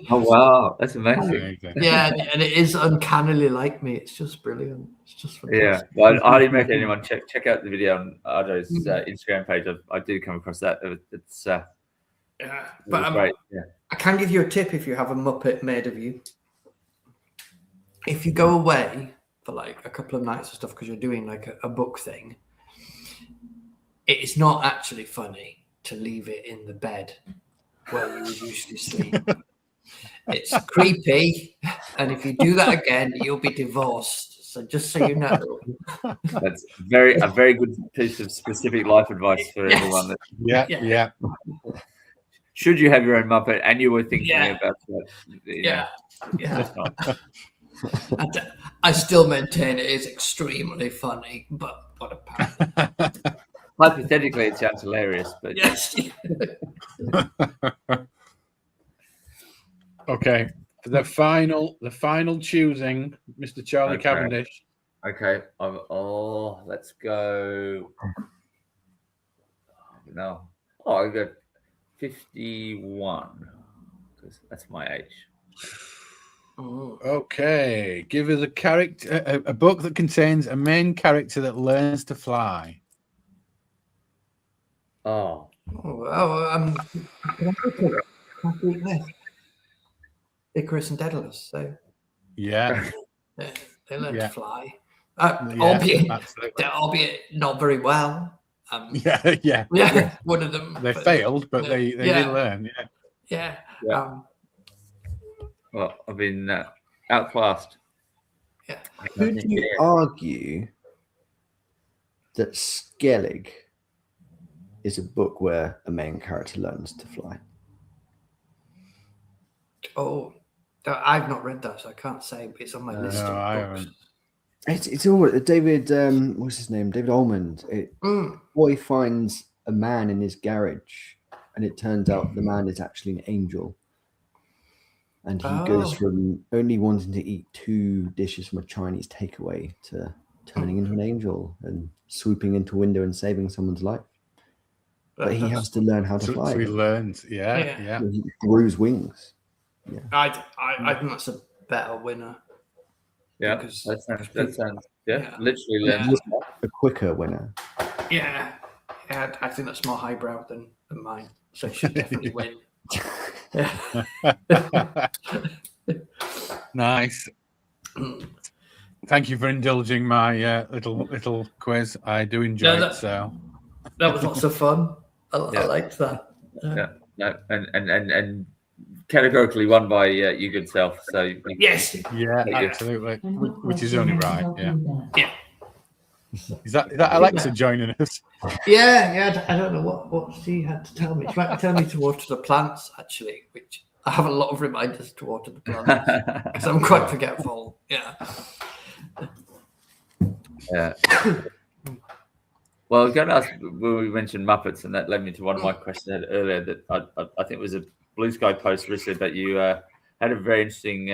Oh wow, that's amazing! Yeah, and it is uncannily like me. It's just brilliant. It's just fantastic. Yeah, well, I highly recommend anyone check out the video on Ardo's Instagram page. I do come across that. It's but great. Yeah. I can give you a tip if you have a Muppet made of you. If you go away for like a couple of nights or stuff because you're doing like a book thing, it is not actually funny to leave it in the bed where you would usually sleep. It's creepy, and if you do that again, you'll be divorced. So just so you know, that's a very good piece of specific life advice for everyone. Yeah. Should you have your own Muppet and you were thinking about that? I still maintain it is extremely funny, but what a pain. Hypothetically, it sounds hilarious, but yes. Okay, for the final choosing, Mr. Charlie Cavendish. Okay. Let's go. No. I got 51 because that's my age. Okay, give us a book that contains a main character that learns to fly. Icarus and Daedalus. So yeah, they learn to fly, albeit not very well. Yeah. One of them. They failed, but they did learn. Yeah. Well, I've been outclassed. Yeah. Could you argue that Skellig is a book where a main character learns to fly? Oh, I've not read that, so I can't say. But it's on my list of books. It's all David. What's his name? David Almond. Boy finds a man in his garage, and it turns out the man is actually an angel. And he goes from only wanting to eat 2 dishes from a Chinese takeaway to turning into an angel and swooping into a window and saving someone's life. But he has to learn how to fly. So he learns, yeah. He grew wings. Yeah. I think that's a better winner. Yeah, that sounds literally learns a quicker winner. Yeah, I think that's more highbrow than mine. So it should definitely win. Nice. Thank you for indulging my little quiz. I do enjoy it. So that was lots of fun. I liked that. No, and categorically won by your good self. So yes, absolutely, which is only right. Yeah. Is that Alexa joining us? Yeah. I don't know what she had to tell me. She might tell me to water the plants, actually, which I have a lot of reminders to water the plants because I'm quite forgetful. Yeah. Well, I was going to ask when we mentioned Muppets, and that led me to one of my questions I had earlier. That I think it was a Blue Sky post recently that you had a very interesting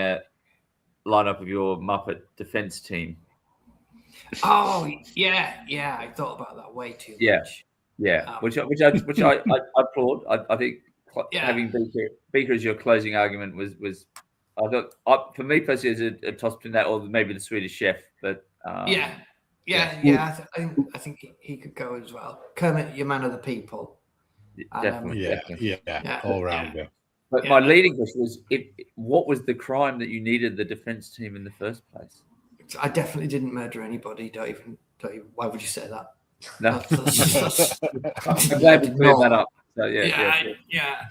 lineup of your Muppet defense team. Oh yeah. I thought about that way too much. Which I applaud. I think having Beaker as your closing argument was I thought for me personally as a toss between that or maybe the Swedish Chef, but I think he could go as well. Kermit, your man of the people. Definitely. All rounder. But my leading question was, what was the crime that you needed the defense team in the first place? I definitely didn't murder anybody. Don't even. Why would you say that? No. I'm glad you cleared that up. So yeah.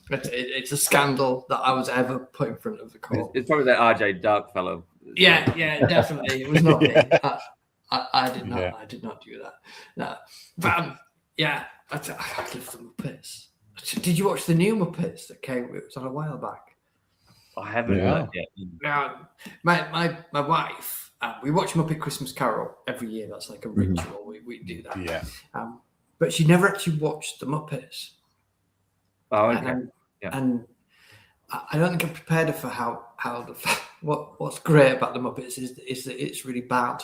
But it's a scandal that I was ever put in front of the court. It's probably that RJ Dark fellow. Yeah, definitely. It was not me. I did not. I did not do that. No, but I love the Muppets. Did you watch the new Muppets that came? It was on a while back. I haven't heard yet. Now, my wife, we watch Muppet Christmas Carol every year. That's like a ritual. We do that. Yeah. But she never actually watched the Muppets. Oh, okay. And I don't think I prepared her for how what's great about the Muppets is that it's really bad.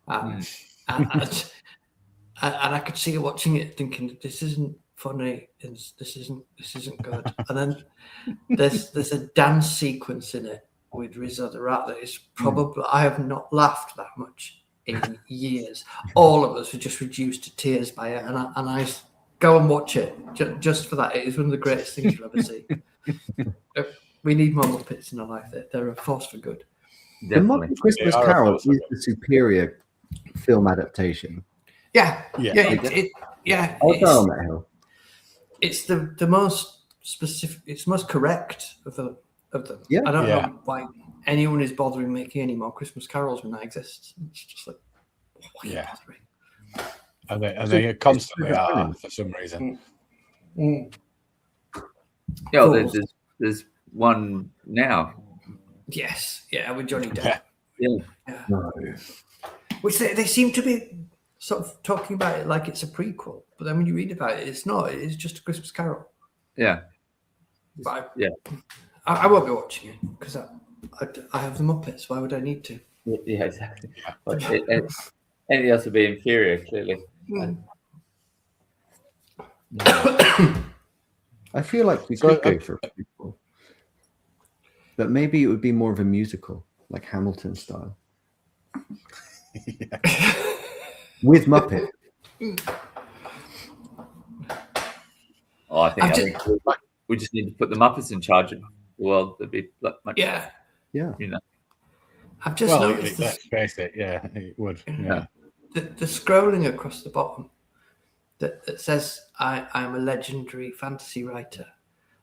And I could see her watching it thinking, this isn't funny, and this isn't good. And then there's a dance sequence in it with Rizzo the Rat that is probably I have not laughed that much in years. All of us were just reduced to tears by it, and I go and watch it just for that. It is one of the greatest things you'll ever see. We need more Muppets in our life. They're a force for good. Definitely. The Muppet Christmas Carol is the superior film adaptation. It's the most specific. It's most correct of them. Yeah. I don't know why anyone is bothering making any more Christmas carols when that exists. It's just like, why are you bothering? And they constantly are for some reason. There's one now. Yes, with Johnny Depp. Yeah. Which they seem to be sort of talking about it like it's a prequel, but then when you read about it, it's not. It's just a Christmas Carol. Yeah. But I won't be watching it because I have the Muppets. Why would I need to? Yeah, exactly. But anything else would be inferior, clearly. I feel like we could go for a prequel, but maybe it would be more of a musical, like Hamilton style, with Muppet. Oh, I think we just need to put the Muppets in charge of the world. That'd be much. Yeah. You know. I've just noticed. Let's face it. Yeah, it would. Yeah. The scrolling across the bottom that says I'm a legendary fantasy writer.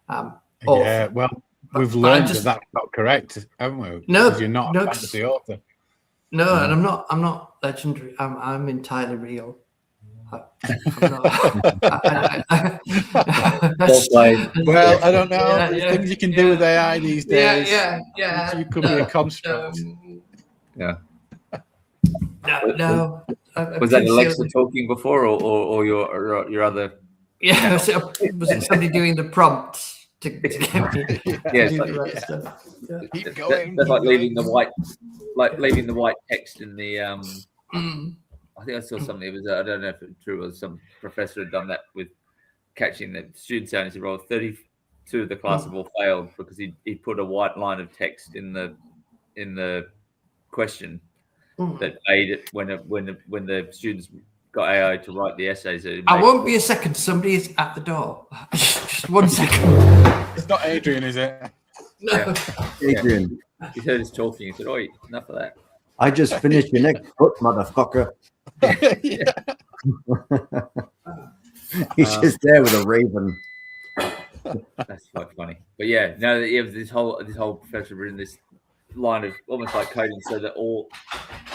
Yeah, well, we've learned that that's not correct, haven't we? No, because you're not a fantasy author. No, and I'm not legendary. I'm entirely real. I'm not. Well, I don't know. There's things you can do with AI these days. Yeah. You could be a construct. No. Was that Alexa talking before, or your other? Yeah, was it somebody doing the prompts to get me? Yes, stuff? Keep going. That's like leaving the white text in the. I think I saw something. It was I don't know if it's true. It was some professor had done that with catching the students out. He said, "Well, 32 of the class have all failed because he put a white line of text in the question that made it when the students got AI to write the essays." I won't be a second. Somebody is at the door. Just 1 second. It's not Adrian, is it? No. Yeah. Adrian. He heard us talking. He said, "Oh, enough of that." I just finished your next book, motherfucker. He's just there with a raven. That's quite funny. But yeah, now that you have this whole professor written this line of almost like coding, so that all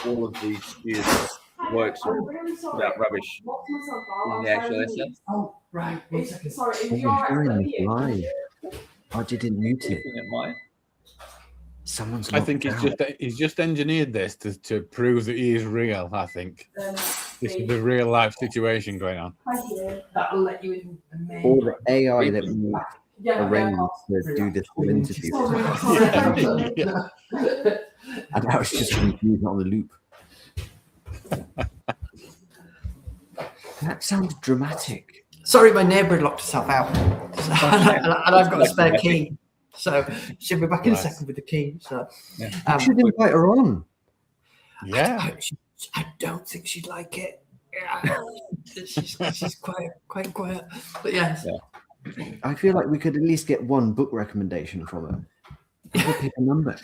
of the students' works are about rubbish in the actual essay. Oh, right. 1 second. Sorry, if you're hearing this live. I didn't mute it. Someone's. I think he's just engineered this to prove that he is real. I think this is a real life situation going on. That'll let you in. All the AI that we arranged to do this interview. And I was just confused on the loop. That sounds dramatic. Sorry, my neighbour had locked herself out, and I've got a spare key. So she'll be back in a second with the key. So you should invite her on. Yeah, I don't think she'd like it. Yeah. she's quite quiet. But yes, I feel like we could at least get one book recommendation from her. I'll pick a number.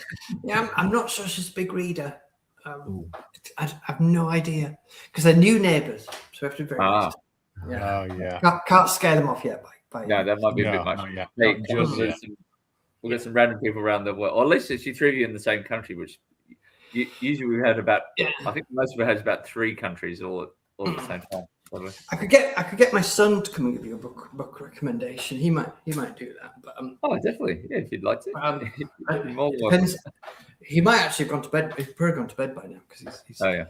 Yeah, I'm not sure she's a big reader. I have no idea because they're new neighbours, so we have to be very honest. Yeah. Oh yeah. Can't scare them off yet. No, that might be a bit much. We'll get some random people around the world. Or at least she threw you in the same country, which usually we've had about. Yeah. I think most of it has about 3 countries all at the same time. Probably. I could get my son to come and give you a book recommendation. He might do that. But definitely. Yeah, if you'd like to. Depends. He might actually have gone to bed. He's probably gone to bed by now because he's. Oh yeah.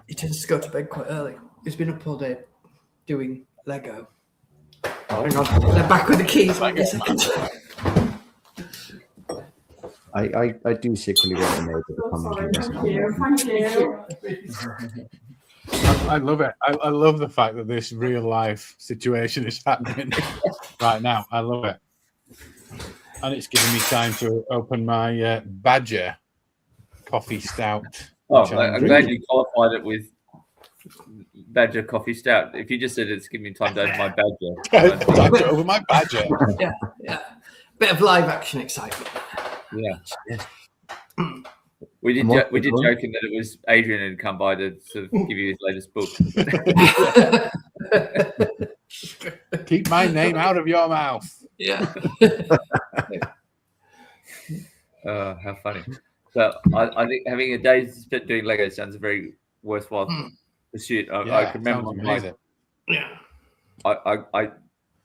He tends to go to bed quite early. He's been up all day doing Lego. Hang on, they're back with the keys. I do secretly want to know to come and Thank you. I love it. I love the fact that this real life situation is happening right now. I love it. And it's giving me time to open my Badger coffee stout. Oh, I'm glad you qualified it with Badger coffee stout. If you just said it's giving me time to open my Badger. Time to open my Badger. Yeah. Bit of live action excitement. Yeah. We did joking that it was Adrian had come by to sort of give you his latest book. Keep my name out of your mouth. Yeah. How funny. So I think having a day spent doing Lego sounds a very worthwhile pursuit. I can remember I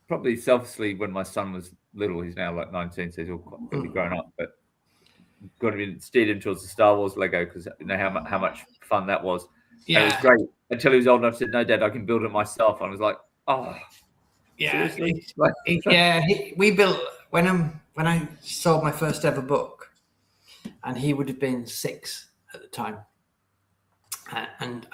probably selfishly, when my son was little, he's now like 19, so he's all completely grown up, but got him steered him towards the Star Wars Lego because I know how much fun that was. Yeah. And it was great until he was old enough to say, "No, Dad, I can build it myself." And I was like, "Oh, yeah, we built when I sold my first ever book, and he would have been 6 at the time, and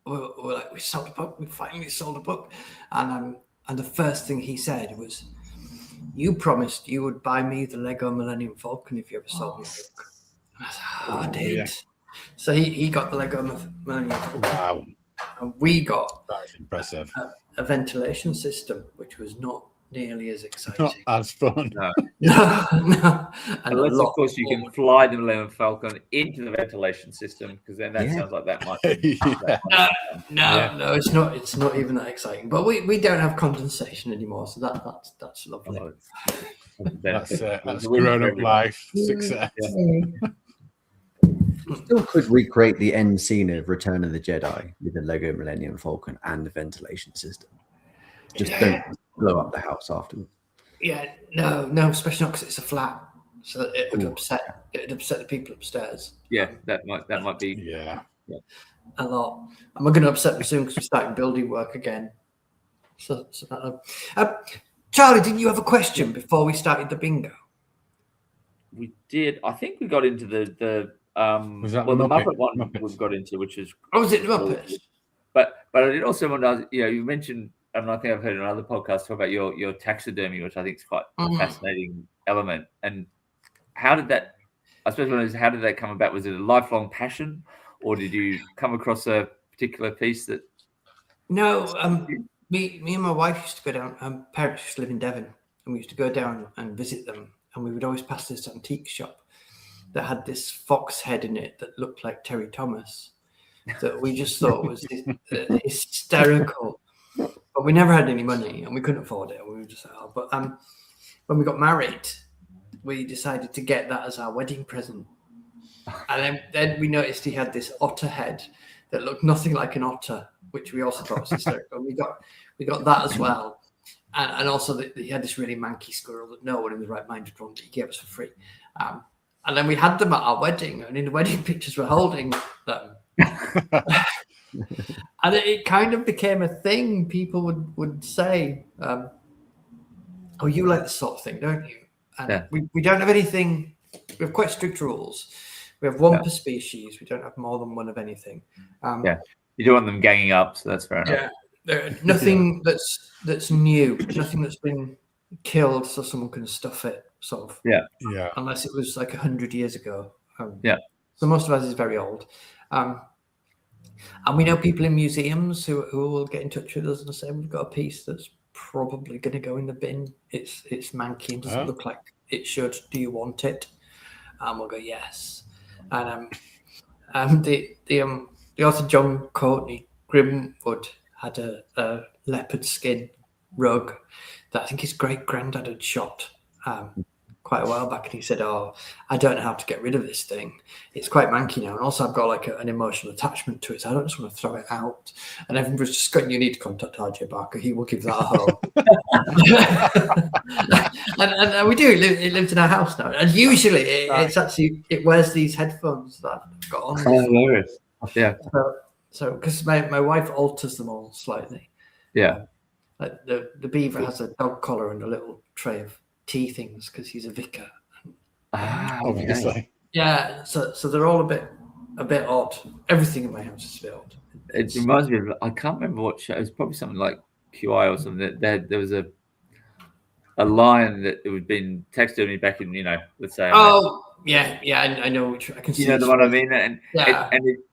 we're like, we sold a book. We finally sold a book, and the first thing he said was, "You promised you would buy me the Lego Millennium Falcon if you ever sold me a book." And I was like, "I did." Yeah. So he got the Lego Millennium Falcon. Wow. And we got that's impressive. A ventilation system, which was not nearly as exciting. Not as fun. No. No. And unless, of course, you can fly the Millennium Falcon into the ventilation system, because then that sounds like that might be. No, it's not. It's not even that exciting. But we don't have condensation anymore, so that's lovely. That's grown-up life success. You still could recreate the end scene of Return of the Jedi with the Lego Millennium Falcon and the ventilation system. Just don't blow up the house afterwards. Yeah, no, especially not because it's a flat, so it would upset the people upstairs. Yeah, that might be a lot. And we're going to upset me soon because we're starting building work again. So Charlie, didn't you have a question before we started the bingo? We did. I think we got into the was that the Muppet one Muppets? we got into, which is was it the Muppets? But I did also want to, you mentioned, and I think I've heard in another podcast talk about your taxidermy, which I think is quite a fascinating element. And how did that? I suppose how did that come about? Was it a lifelong passion, or did you come across a particular piece that? No, me and my wife used to go down. Parents used to live in Devon, and we used to go down and visit them. And we would always pass this antique shop that had this fox head in it that looked like Terry Thomas, that we just thought was hysterical. But we never had any money, and we couldn't afford it. And we were just like, but when we got married, we decided to get that as our wedding present. And then we noticed he had this otter head that looked nothing like an otter, which we also thought was hysterical. We got that as well. And also that he had this really manky squirrel that no one in the right mind would want. He gave us for free. And then we had them at our wedding, and in the wedding pictures we're holding them. And it kind of became a thing. People would say, oh, you like this sort of thing, don't you? And we don't have anything. We have quite strict rules. We have one per species. We don't have more than one of anything. You don't want them ganging up, so that's fair enough. Nothing that's new, nothing that's been killed so someone can stuff it, sort of. Yeah. Unless it was like 100 years ago. So most of us is very old. And we know people in museums who will get in touch with us and say, we've got a piece that's probably going to go in the bin. It's manky and doesn't look like it should. Do you want it? And we'll go, yes. And the author John Courtney Grimwood had a leopard skin rug that I think his great granddad had shot quite a while back, and he said, "Oh, I don't know how to get rid of this thing. It's quite manky now, and also I've got like an emotional attachment to it. So I don't just want to throw it out." And everyone's just going, "You need to contact RJ Barker. He will give that a home." and we do. It lives in our house now, and usually it's actually it wears these headphones that I've got on. Hilarious. Yeah. So because my wife alters them all slightly. Yeah. Like the beaver has a dog collar and a little tray of tea things because he's a vicar. Obviously. Yeah. So they're all a bit odd. Everything in my house is a bit odd. It reminds me of, I can't remember what show. It's probably something like QI or something. There was a lion that it had been taxidermy back in, let's say. I know which I can see. You know the one I mean? And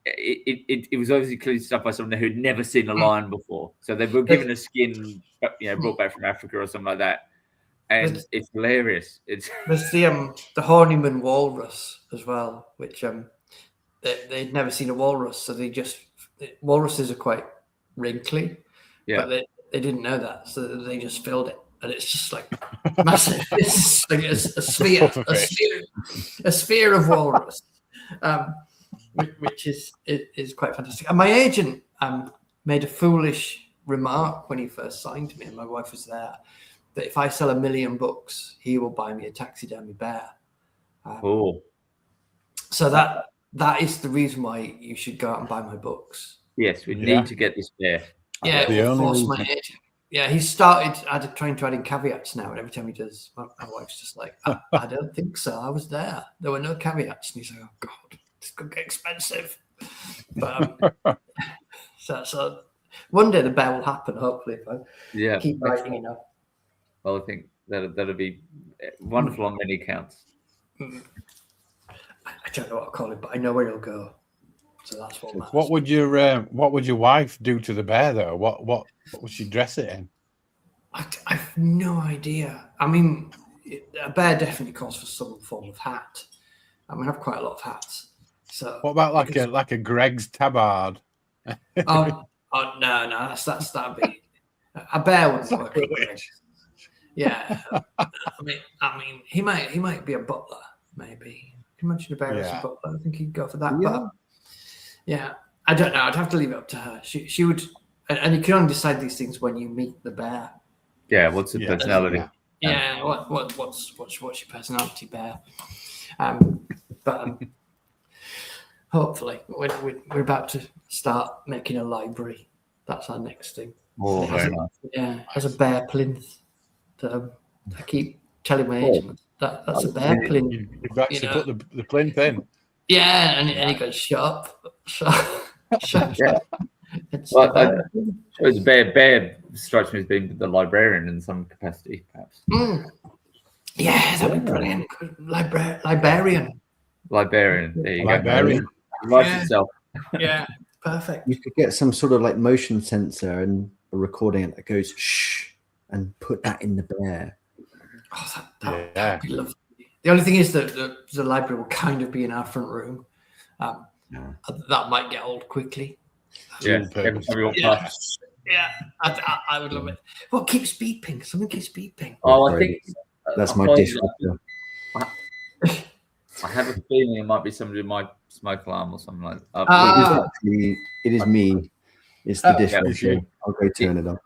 it was obviously clearly stuffed by someone who'd never seen a lion before. So they were given a skin, brought back from Africa or something like that. And it's hilarious. There's the Horniman walrus as well, which they'd never seen a walrus, so walruses are quite wrinkly, but they didn't know that, so they just filled it, and it's just like massive. It's like a sphere of walrus, which is quite fantastic. And my agent made a foolish remark when he first signed me, and my wife was there, that if I sell 1 million books, he will buy me a taxidermy bear. So that is the reason why you should go out and buy my books. Yes, we need to get this bear. Yeah, he started trying to add in caveats now, and every time he does, my wife's just like, I don't think so. I was there. There were no caveats. And he's like, oh God, this could get expensive. But so one day the bear will happen, hopefully, if I keep writing enough. Well, I think that'll be wonderful on many counts. I don't know what I'll call it, but I know where it'll go. So that's what matters. What would your wife do to the bear though? What would she dress it in? I have no idea. I mean, a bear definitely calls for some form of hat. I mean, I have quite a lot of hats. So what about like a Greg's tabard? no, that'd be a bear wouldn't work. Yeah, I mean, he might be a butler, maybe. Can you imagine a bear as a butler? I think he'd go for that. Yeah. But yeah, I don't know. I'd have to leave it up to her. She would, and you can only decide these things when you meet the bear. Yeah, what's the personality? Yeah, what's your personality, bear? But hopefully we're about to start making a library. That's our next thing. Oh, very nice. Yeah, has a bear plinth. I keep telling my agent that's a bear plinth. You've actually put the plinth in. Yeah, and he goes shut up. Yeah. Well, the bear strikes me as being the librarian in some capacity, perhaps. Yeah, that'd be brilliant. Librarian. There you Librarian. go. Writes itself. Yeah, perfect. You could get some sort of like motion sensor and a recording that goes shh and put that in the bear. Oh, that'd be lovely. The only thing is that the library will kind of be in our front room. That might get old quickly. Yeah, I would love it. What keeps beeping? Something keeps beeping. Oh, I think that's my dishwasher. I have a feeling it might be somebody in my smoke alarm or something like that. It is me. It's the dishwasher. I'll go turn it on.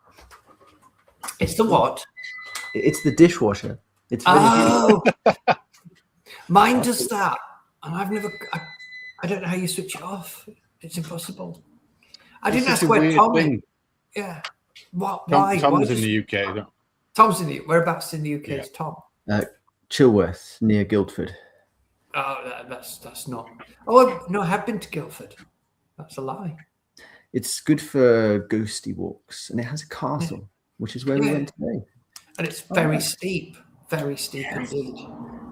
It's the what? It's the dishwasher. It's mine does that, and I don't know how you switch it off. It's impossible. I didn't ask where Tom is. Yeah. What? Why? Tom's in the UK. Tom's in the whereabouts in the UK is Tom? Chilworth near Guildford. Oh, that's not. Oh no, I have been to Guildford. That's a lie. It's good for ghosty walks, and it has a castle, which is where we went today. And it's very steep indeed.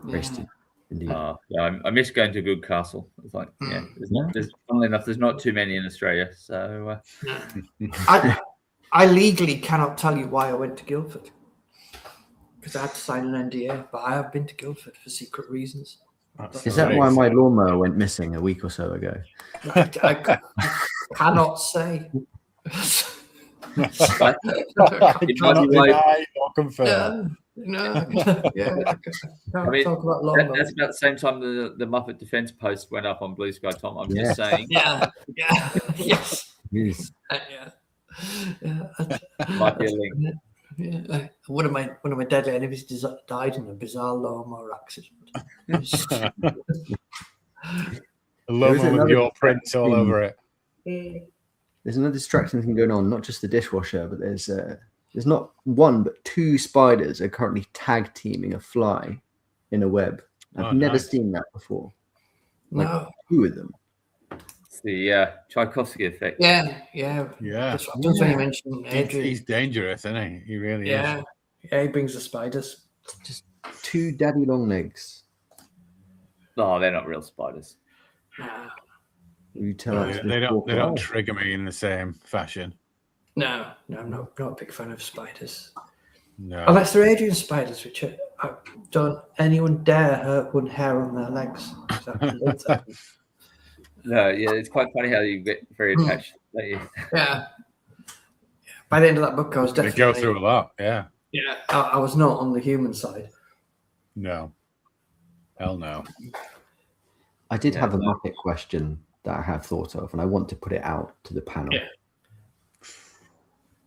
Very steep indeed. I miss going to a good castle. It's like, funnily enough, there's not too many in Australia. So I legally cannot tell you why I went to Guildford because I had to sign an NDA, but I have been to Guildford for secret reasons. Is that why my lawnmower went missing a week or so ago? I cannot say. I cannot deny or confirm. No. I mean, that's about the same time the Muppet Defence Post went up on Blue Sky, Tom. I'm just saying. Yes. Might be a link. Yeah. One of my deadly enemies died in a bizarre lawnmower accident. A lawnmower with your prints all over it. There's another distraction thing going on, not just the dishwasher, but there's not one but two spiders are currently tag teaming a fly in a web. I've never seen that before. Like two of them. It's the Tchaikovsky effect. Yeah. That's when you mentioned Adrian. He's dangerous, isn't he? He really is. Yeah, he brings the spiders. Just two daddy long legs. No, they're not real spiders. You tell us they don't trigger me in the same fashion. No, I'm not a big fan of spiders. No. Unless they're Adrian spiders, which don't anyone dare hurt one hair on their legs. No, it's quite funny how you get very attached. Yeah. By the end of that book, I was definitely... They go through a lot, yeah. Yeah, I was not on the human side. No. Hell no. I did have a Muppet question that I have thought of, and I want to put it out to the panel. Yeah.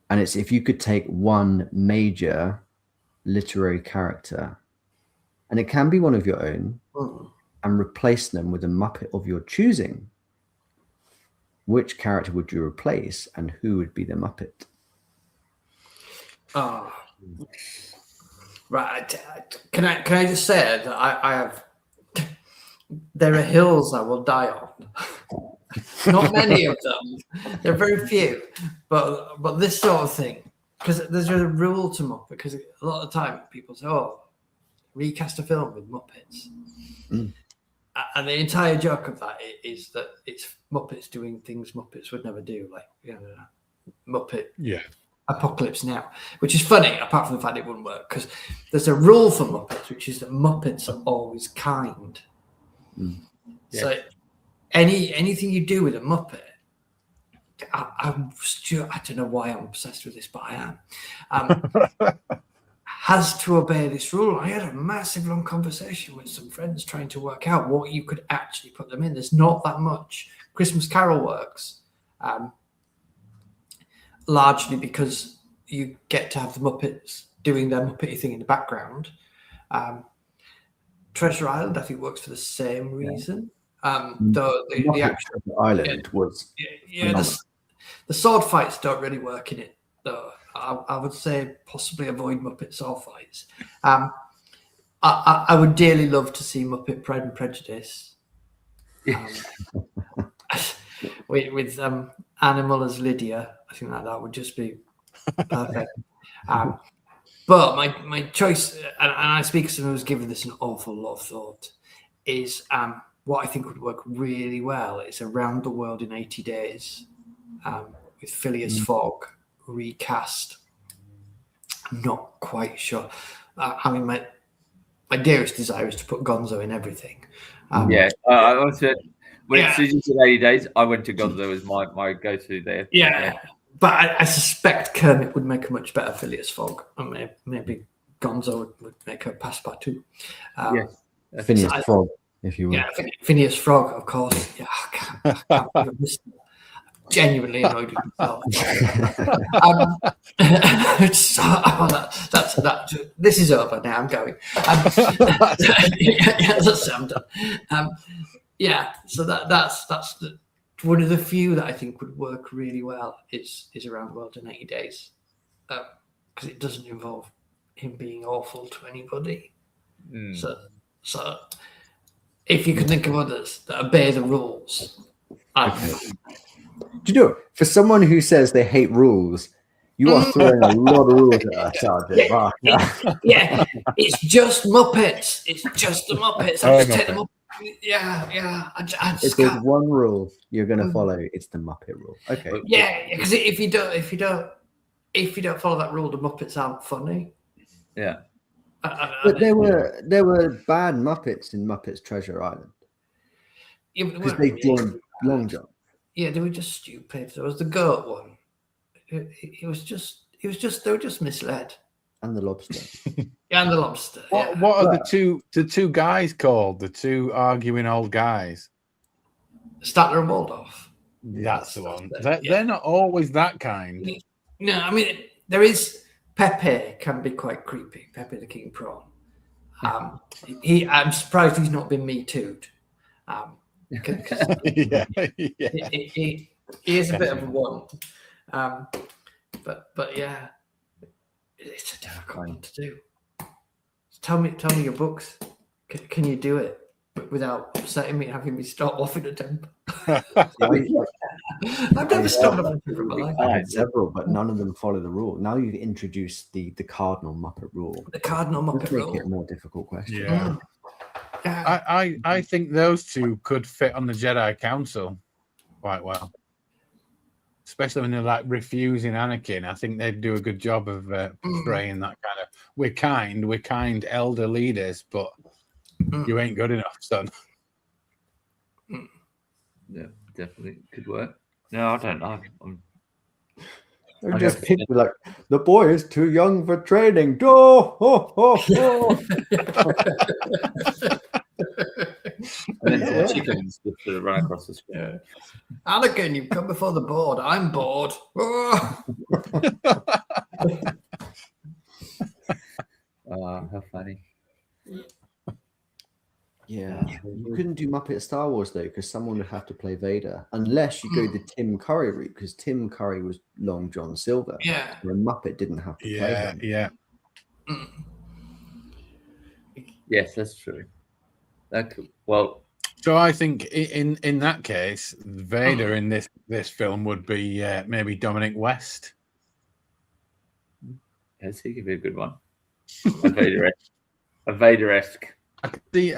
And it's if you could take one major literary character, and it can be one of your own, and replace them with a Muppet of your choosing, which character would you replace, and who would be the Muppet? Right. Can I just say that I have... There are hills I will die on. Not many of them. There are very few. But this sort of thing, because there's a rule to Muppet, because a lot of the time people say, recast a film with Muppets. And the entire joke of that is that it's Muppets doing things Muppets would never do, like Muppet Apocalypse Now, which is funny, apart from the fact it wouldn't work, because there's a rule for Muppets, which is that Muppets are always kind. So anything you do with a Muppet, I don't know why I'm obsessed with this, but I am. Has to obey this rule. I had a massive long conversation with some friends trying to work out what you could actually put them in. There's not that much. Christmas Carol works, largely because you get to have the Muppets doing their Muppety thing in the background. Treasure Island, I think, works for the same reason. Though the actual island was the sword fights don't really work in it, though. I would say possibly avoid Muppet sword fights. I would dearly love to see Muppet Pride and Prejudice with Animal as Lydia. I think that would just be perfect. But my choice, and I speak as someone who's given this an awful lot of thought, is what I think would work really well is Around the World in 80 Days with Phileas Fogg recast. I'm not quite sure. I mean, my dearest desire is to put Gonzo in everything. I also, when it suggested 80 Days, I went to Gonzo as my go-to there. But I suspect Kermit would make a much better Phileas Fogg. I mean, maybe Gonzo would make a Passepartout. Phineas Frog, if you will. Yeah, Phineas Frog, of course. Yeah, I can't genuinely annoyed with myself. This is over now. I'm going. I'm done. So that's one of the few that I think would work really well. Is Around the World in 80 Days, because it doesn't involve him being awful to anybody. So if you can think of others that obey the rules. Do you know, for someone who says they hate rules, you are throwing a lot of rules at us, Sergeant Barker. It's just Muppets. It's just the Muppets. I just take them up. If there's one rule you're going to follow, it's the Muppet rule. Okay. Yeah, because if you don't follow that rule, the Muppets aren't funny. Yeah. But there were bad Muppets in Muppets Treasure Island. Because they joined Long John. Yeah, they were just stupid. There was the goat one. It was just they were just misled. And the lobster. And the lobster. What are the two guys called? The two arguing old guys. Statler and Waldorf. That's the one. They're not always that kind. No, I mean there is Pepe can be quite creepy. Pepe the King Prawn. I'm surprised he's not been Me Too'd. He is a bit of a one, but yeah, it's a difficult one to do. Tell me your books. Can you do it without upsetting me, having me start off in a temper? I've never stopped off in my life. I had several, but none of them follow the rule. Now you've introduced the cardinal Muppet rule. The cardinal Muppet rule. Make it a more difficult question. Yeah. I think those two could fit on the Jedi Council quite well, especially when they're like refusing Anakin. I think they'd do a good job of portraying that kind of we're kind elder leaders, but you ain't good enough, son. Yeah, definitely could work. No, I don't know. They're just people like the boy is too young for training. And then some chickens just run across the screen. Yeah. Anakin, you've come before the board. I'm bored. How funny. Yeah, you couldn't do Muppet Star Wars though, because someone would have to play Vader, unless you go the Tim Curry route, because Tim Curry was Long John Silver. Yeah, where Muppet didn't have to play him. Yeah. Yes, that's true. That could, well. So I think in that case, Vader in this film would be maybe Dominic West. Yes, he could be a good one. A Vader-esque. I can see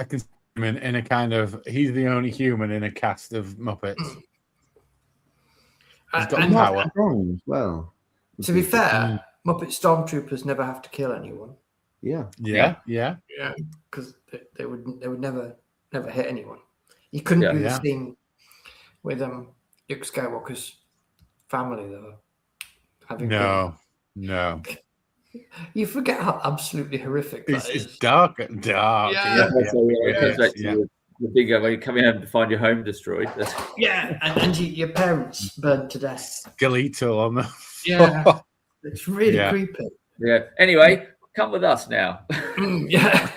him in a kind of he's the only human in a cast of Muppets. He's got power. Strong as well. To be fair, Muppet Stormtroopers never have to kill anyone. Yeah. Because they would never hit anyone. You couldn't do the scene with Luke Skywalker's family though. No. You forget how absolutely horrific that is. It's dark. Yeah. The bigger when you come in to find your home destroyed. Yeah, and your parents burned to death. Skeletal on the Yeah, it's really creepy. Yeah. Anyway, come with us now. Yeah.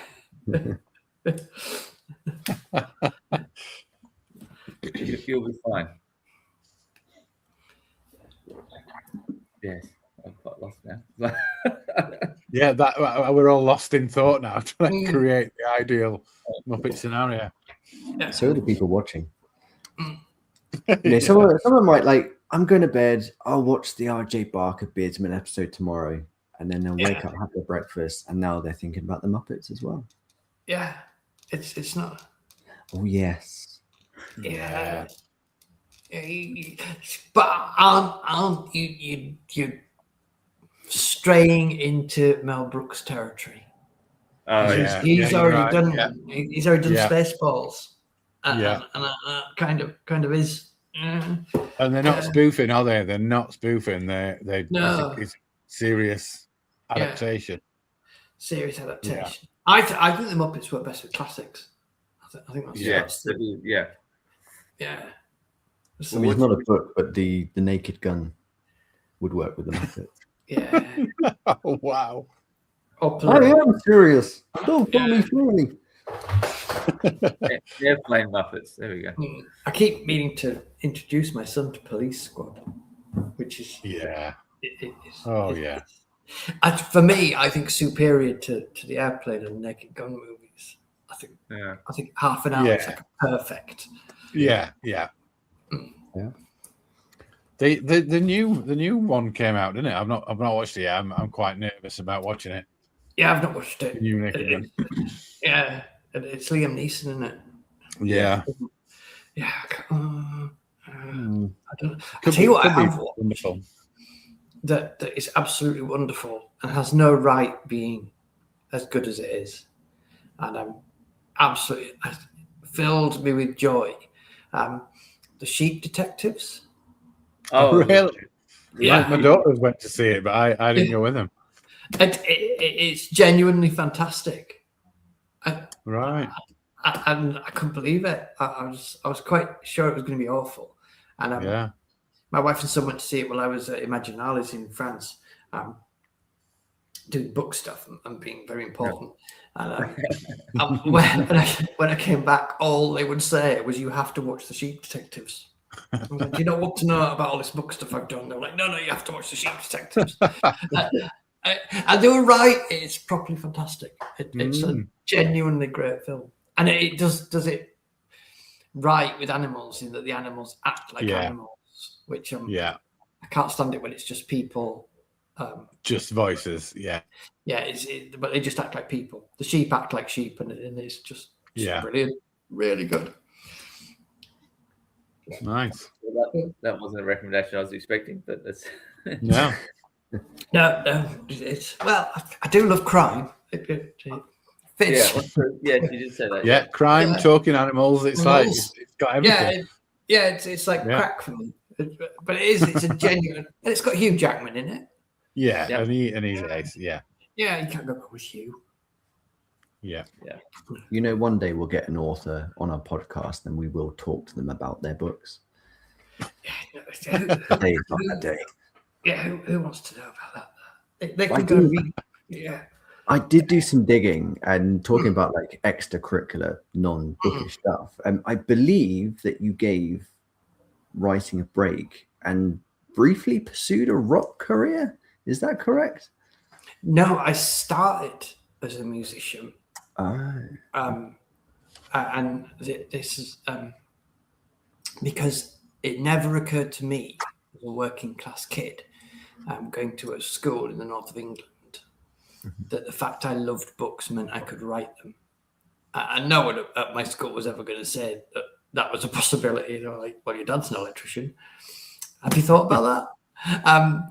You'll be fine. Yes, I'm quite lost now. Yeah, that we're all lost in thought now, trying to create the ideal Muppet scenario. So are the people watching. Someone might like, I'm going to bed, I'll watch the RJ Barker Beardsmen episode tomorrow, and then they'll wake up, have their breakfast, and now they're thinking about the Muppets as well. Yeah, it's not. Oh yes. Yeah. But aren't you straying into Mel Brooks territory? He's already done. Yeah. He's already done Spaceballs. And kind of is. And they're not spoofing, are they? They're not spoofing. I think it's serious adaptation. Serious adaptation. I think the Muppets work best with classics. I think that's yeah. I mean, it's not a book, but the Naked Gun would work with the Muppets. Yeah. Oh wow. I am serious. Don't pull me through. Airplane Muppets. There we go. I keep meaning to introduce my son to Police Squad, which is for me, I think superior to the Airplane and Naked Gun movies. I think half an hour is like perfect. Yeah. The new one came out, didn't it? I've not watched it yet. I'm quite nervous about watching it. Yeah, I've not watched it. The new Naked Gun. Yeah, it's Liam Neeson, isn't it? Yeah. Yeah. I tell you what, I have wonderful. That is absolutely wonderful and has no right being as good as it is, and I'm absolutely filled me with joy. The Sheep Detectives. Oh, really? Yeah, my daughters went to see it, but I didn't go with them. It's genuinely fantastic. Right. And I couldn't believe it. I was quite sure it was going to be awful. And my wife and son went to see it while I was at Imaginales in France, doing book stuff and being very important. And when I came back, all they would say was, "You have to watch The Sheep Detectives." I'm like, "Do you not want to know about all this book stuff I've done?" They're like, "No, you have to watch The Sheep Detectives." And they were right. It's properly fantastic. It's a genuinely great film, and it does it right with animals, in that the animals act like animals, which I can't stand it when it's just people. Just voices, but they just act like people. The sheep act like sheep, and it's just brilliant, really good. Nice. That wasn't a recommendation I was expecting, but that's no. It's I do love crime. It fits. Yeah, you did say that. Yeah, crime, talking animals. It's like it's got everything. It's like crack for me. But it's a genuine, and it's got Hugh Jackman in it. Yeah, and he's ace. Yeah, you can't go wrong with Hugh. Yeah. You know, one day we'll get an author on our podcast, and we will talk to them about their books. Today is not that day. Yeah, who wants to know about that? They can go read. Yeah. I did do some digging and talking about like extracurricular, non-bookish stuff. I believe that you gave writing a break and briefly pursued a rock career. Is that correct? No, I started as a musician. Oh. And this is because it never occurred to me as a working class kid going to a school in the north of England that the fact I loved books meant I could write them. And no one at my school was ever going to say that was a possibility. Like, well, your dad's an electrician. Have you thought about that?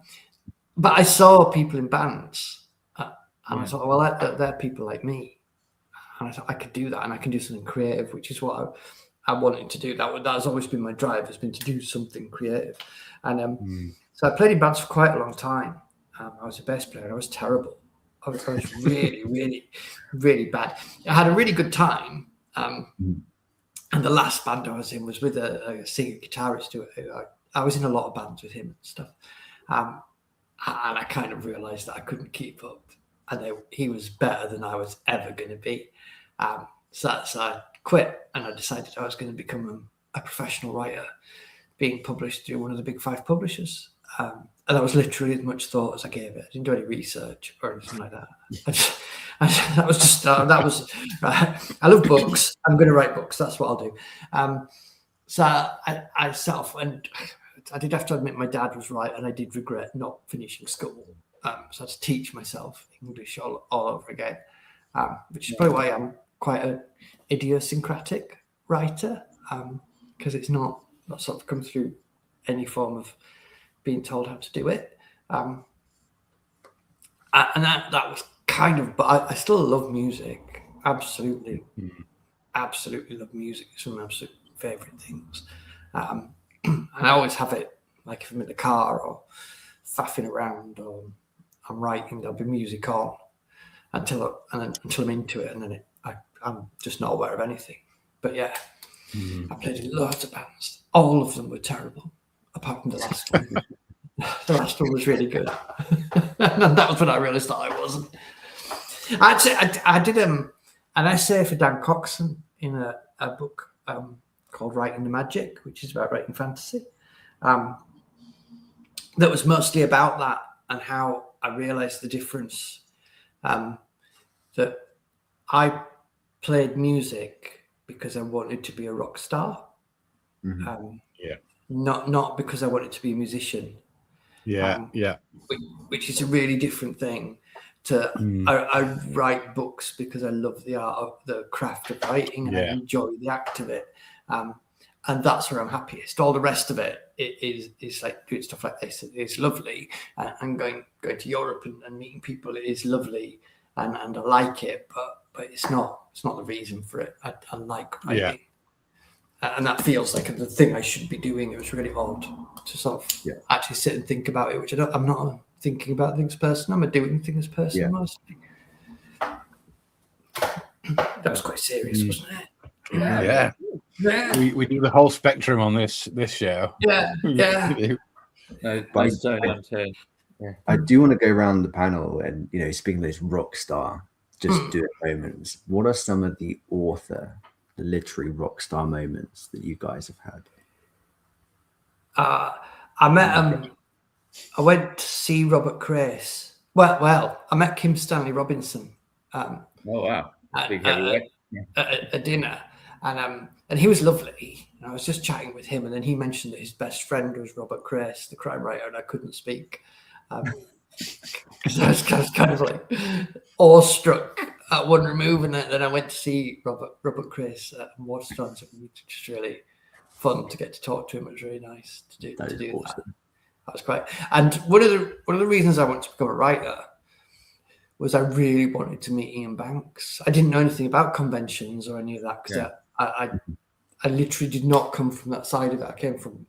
But I saw people in bands, and I thought, well, they're people like me, and I thought I could do that, and I can do something creative, which is what I wanted to do. That has always been my drive, has been to do something creative, and so I played in bands for quite a long time. I was a bass player, and I was terrible. I was really, really, really bad. I had a really good time. And the last band I was in was with a singer guitarist who I was in a lot of bands with him and stuff. And I kind of realized that I couldn't keep up. And he was better than I was ever going to be. So I quit, and I decided I was going to become a professional writer, being published through one of the big 5 publishers. And that was literally as much thought as I gave it. I didn't do any research or anything like that. That was just I love books. I'm going to write books. That's what I'll do. So I set off, and I did have to admit my dad was right, and I did regret not finishing school. So I had to teach myself English all over again, which is probably why I'm quite an idiosyncratic writer, because it's not sort of come through any form of being told how to do it. And that was kind of, but I still love music. Absolutely love music. It's one of my absolute favourite things. And I always have it, like if I'm in the car or faffing around or I'm writing, there'll be music on until I'm into it, and then I'm just not aware of anything. But yeah, I played in loads of bands. All of them were terrible, apart from the last one. The last one was really good. And that was when I realised that I wasn't. Actually, I did an essay for Dan Coxon in a book called Writing the Magic, which is about writing fantasy. That was mostly about that and how I realised the difference. That I played music because I wanted to be a rock star. Not because I wanted to be a musician. Which is a really different thing to I write books because I love the art of the craft of writing, and I enjoy the act of it, and that's where I'm happiest. All the rest of it is like doing stuff like this. It's lovely, and going to Europe and meeting people is lovely, and I like it, but it's not the reason for it. I like writing. And that feels like the thing I should be doing. It was really odd to sort of actually sit and think about it, which I'm not a thinking about things person. I'm a doing things person mostly. That was quite serious, wasn't it? Yeah. We do the whole spectrum on this show. I do want to go around the panel and, speaking of those rock star, just do it moments. What are some of the literary rock star moments that you guys have had? I met I went to see Robert Grace. Well, I met Kim Stanley Robinson. Oh wow! At a dinner, and he was lovely. And I was just chatting with him, and then he mentioned that his best friend was Robert Grace, the crime writer, and I couldn't speak because I was kind of like awestruck at one remove, and then I went to see Robert Grace at Waterstones. So it was just really fun to get to talk to him. It was really nice to do that. That was great. And one of the reasons I wanted to become a writer was I really wanted to meet Ian Banks. I didn't know anything about conventions or any of that because I literally did not come from that side of it. I came from,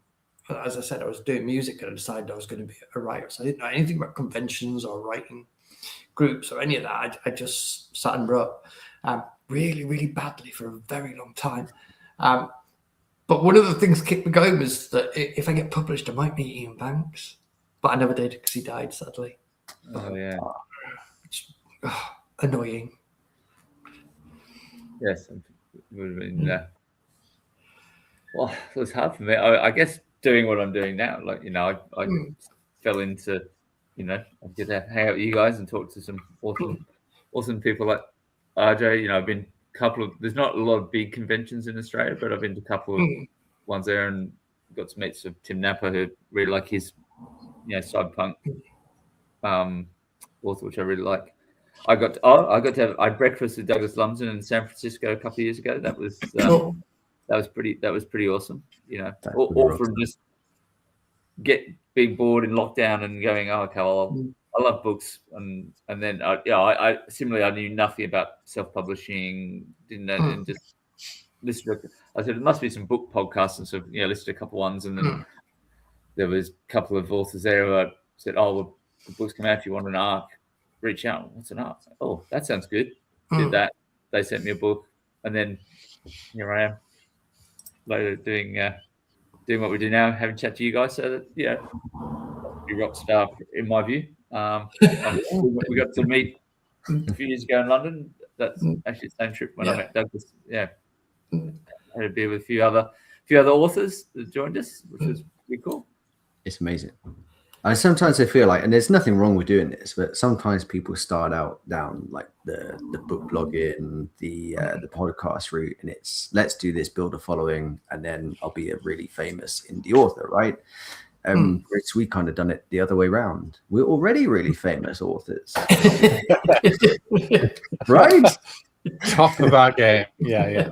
as I said, I was doing music and I decided I was going to be a writer. So I didn't know anything about conventions or writing groups or any of that. I just sat and wrote really, really badly for a very long time. But one of the things that kept me going was that if I get published, I might meet Ian Banks. But I never did because he died, sadly. Oh, yeah. Which, annoying. Yes. It would have been, well, it was hard for me. I guess doing what I'm doing now, like, I fell into, I get to hang out with you guys and talk to some awesome people like RJ. I've been there's not a lot of big conventions in Australia, but I've been to a couple of ones there and got to meet some Tim Napper, who really like his cyberpunk author, which I really like. I had breakfast with Douglas Lumsden in San Francisco a couple of years ago. That was that was pretty awesome. All from just being bored in lockdown and going, oh, okay, well, I love books, and then I similarly, I knew nothing about self-publishing, didn't know, and just listened to. I said there must be some book podcasts, and sort of listed a couple ones, and then there was a couple of authors there who said, oh, well, the book's come out. If you want an arc, reach out. What's an arc? Oh, that sounds good. Did that. They sent me a book, and then here I am later doing what we do now, having chat to you guys. So that you rock star in my view. We got to meet a few years ago in London. That's actually the same trip when I met Douglas. Yeah, had a beer with a few other authors that joined us, which was pretty cool. It's amazing. And sometimes I feel like, and there's nothing wrong with doing this, but sometimes people start out down like the book blogging, the podcast route, and it's let's do this, build a following, and then I'll be a really famous indie author, right? Whereas we kind of done it the other way around. We're already really famous authors, right? Top of our game. Yeah.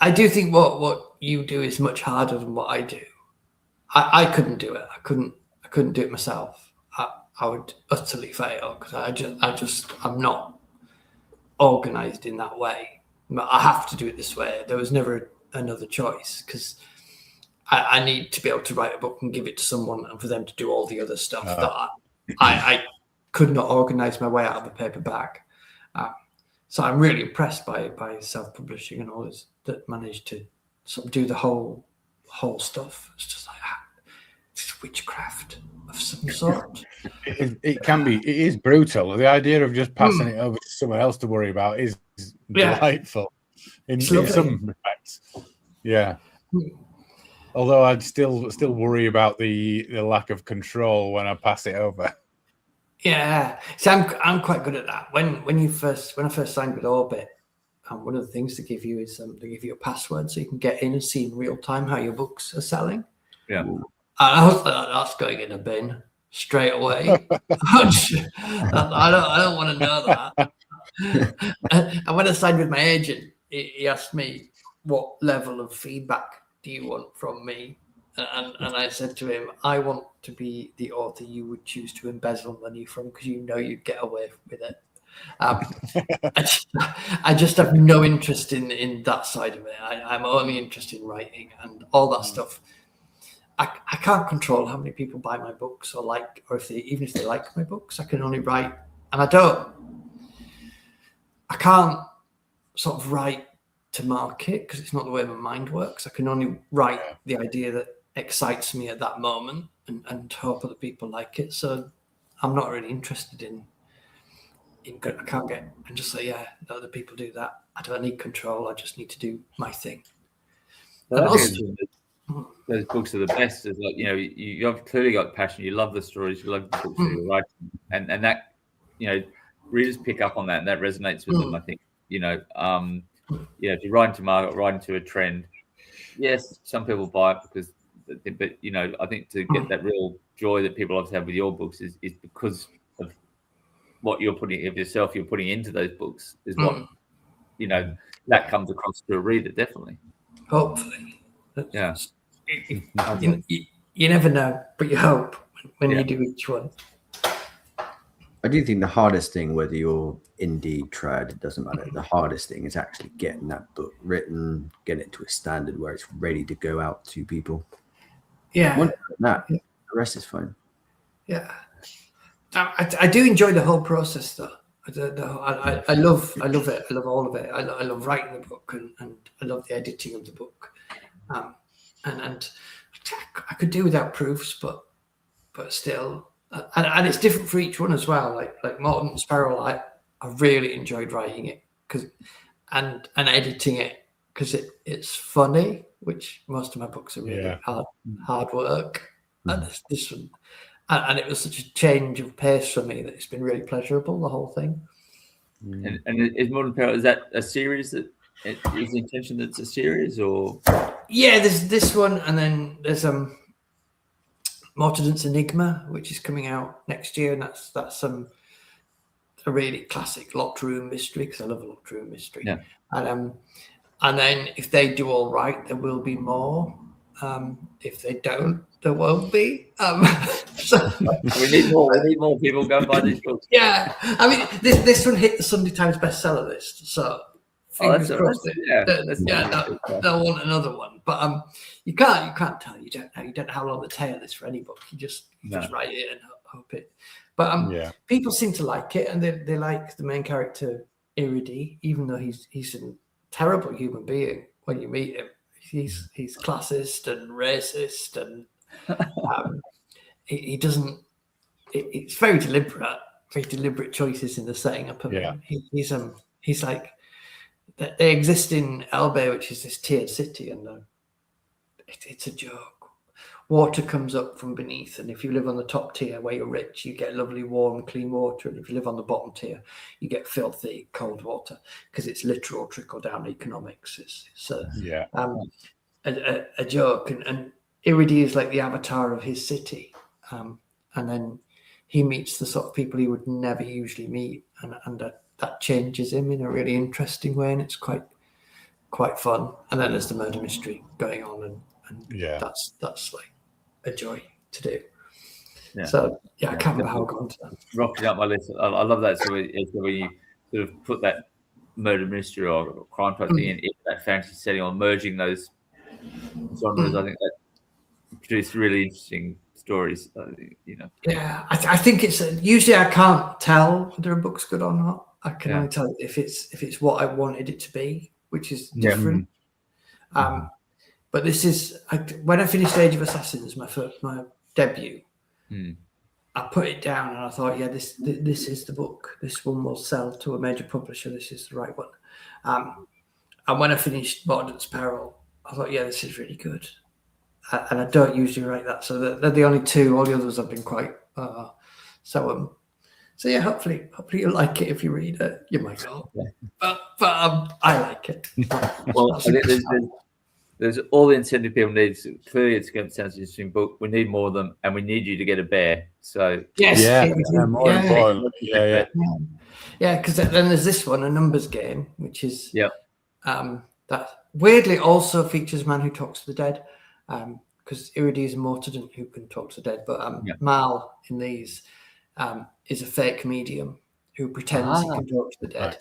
I do think what you do is much harder than what I do. I couldn't do it. I couldn't do it myself. I would utterly fail because I'm not organized in that way. I have to do it this way. There was never another choice because I need to be able to write a book and give it to someone and for them to do all the other stuff that I could not organize my way out of a paperback. So I'm really impressed by self-publishing and all this that managed to sort of do the whole stuff. It's just like it's witchcraft of some sort. It can be. It is brutal. The idea of just passing it over to someone else to worry about is delightful in some respects. Yeah. Although I'd still worry about the lack of control when I pass it over. Yeah, so I'm quite good at that. When I first signed with Orbit, one of the things they give you is they give you a password so you can get in and see in real time how your books are selling. Yeah, and I was like, that's going in a bin straight away. I don't want to know that. And when I signed with my agent, he asked me what level of feedback do you want from me. And I said to him, I want to be the author you would choose to embezzle money from because you'd get away with it. I just have no interest in that side of it. I'm only interested in writing and all that stuff. I can't control how many people buy my books or even if they like my books. I can only write, and I can't sort of write to market because it's not the way my mind works. I can only write the idea that excites me at that moment and hope other people like it. So I'm not really interested in I can't get and just say, other people do that. I don't need control. I just need to do my thing. Those books are the best. Is like, you've clearly got passion. You love the stories. You love the books that you're writing, and that, readers pick up on that, and that resonates with them. I think, if you're writing to market, writing to a trend, yes, some people buy it because. But I think to get that real joy that people obviously have with your books is because of what you're putting of yourself, you're putting into those books is what that comes across to a reader, definitely. Hopefully, yeah. You never know, but you hope when you do each one. I do think the hardest thing, whether you're indie, trad, it doesn't matter. The hardest thing is actually getting that book written, getting it to a standard where it's ready to go out to people. Yeah, the rest is fine. Yeah, I do enjoy the whole process, though. I love it. I love all of it. I love writing the book and I love the editing of the book. And I could do without proofs, but still, and it's different for each one as well. Like Morton and Sparrow, I really enjoyed writing it and editing it because it's funny. Which most of my books are really hard work, and this one, and it was such a change of pace for me that it's been really pleasurable, the whole thing. And is Modern Peril, is that a series that is the intention that's a series or? Yeah, there's this one, and then there's Morton's Enigma, which is coming out next year, and that's a really classic locked room mystery because I love a locked room mystery. Yeah. And And then if they do all right, there will be more. If they don't, there won't be. So we need more. We need more people go and buy these books. Yeah, I mean, this one hit the Sunday Times bestseller list, so fingers crossed. They'll want another one. But you can't tell. You don't know how long the tail is for any book. You just write it and hope it. But people seem to like it, and they like the main character Iridi, even though he's a terrible human being when you meet him. He's classist and racist, and he doesn't. It's very deliberate choices in the setting up of him. He's like they exist in Elbe, which is this tiered city, and it's a joke. Water comes up from beneath, and if you live on the top tier where you're rich, you get lovely, warm, clean water, and if you live on the bottom tier, you get filthy, cold water because it's literal trickle-down economics. It's a joke, and Iridi is like the avatar of his city, and then he meets the sort of people he would never usually meet, and that changes him in a really interesting way, and it's quite fun. And then there's the murder mystery going on, and that's like a joy to do. Yeah. So I can't remember how I got into that. Rocking up my list. I love that. So when you sort of put that murder mystery or crime type thing in that fantasy setting, or merging those genres, I think that produced really interesting stories. Yeah, I think it's usually I can't tell whether a book's good or not. I can only tell if it's what I wanted it to be, which is different. But this is when I finished Age of Assassins, my debut. I put it down and I thought, this is the book. This one will sell to a major publisher. This is the right one. And when I finished Mordant's Peril, I thought, this is really good. And I don't usually write that, so they're the only two. All the others have been quite so hopefully you'll like it if you read it. You might not, but I like it. Well, I think there's all the incentive people need. Clearly, it's going to sound interesting, but we need more of them, and we need you to get a bear. So more important. Because then there's this one, a numbers game, which is that weirdly also features Man Who Talks to the Dead. Because Iridi is a mortadant who can talk to the dead, but Mal in these is a fake medium who pretends he can talk to the dead.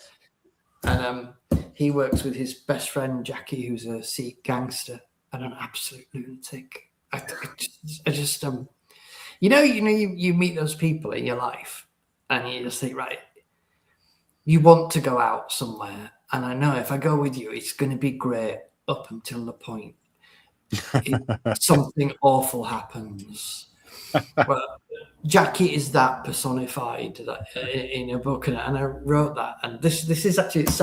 Right. And he works with his best friend Jackie, who's a Sikh gangster and an absolute lunatic. I just you meet those people in your life and you just think, right, you want to go out somewhere, and I know if I go with you, it's going to be great up until the point something awful happens. Well, Jackie is that personified in a book, and I wrote that. And this is actually its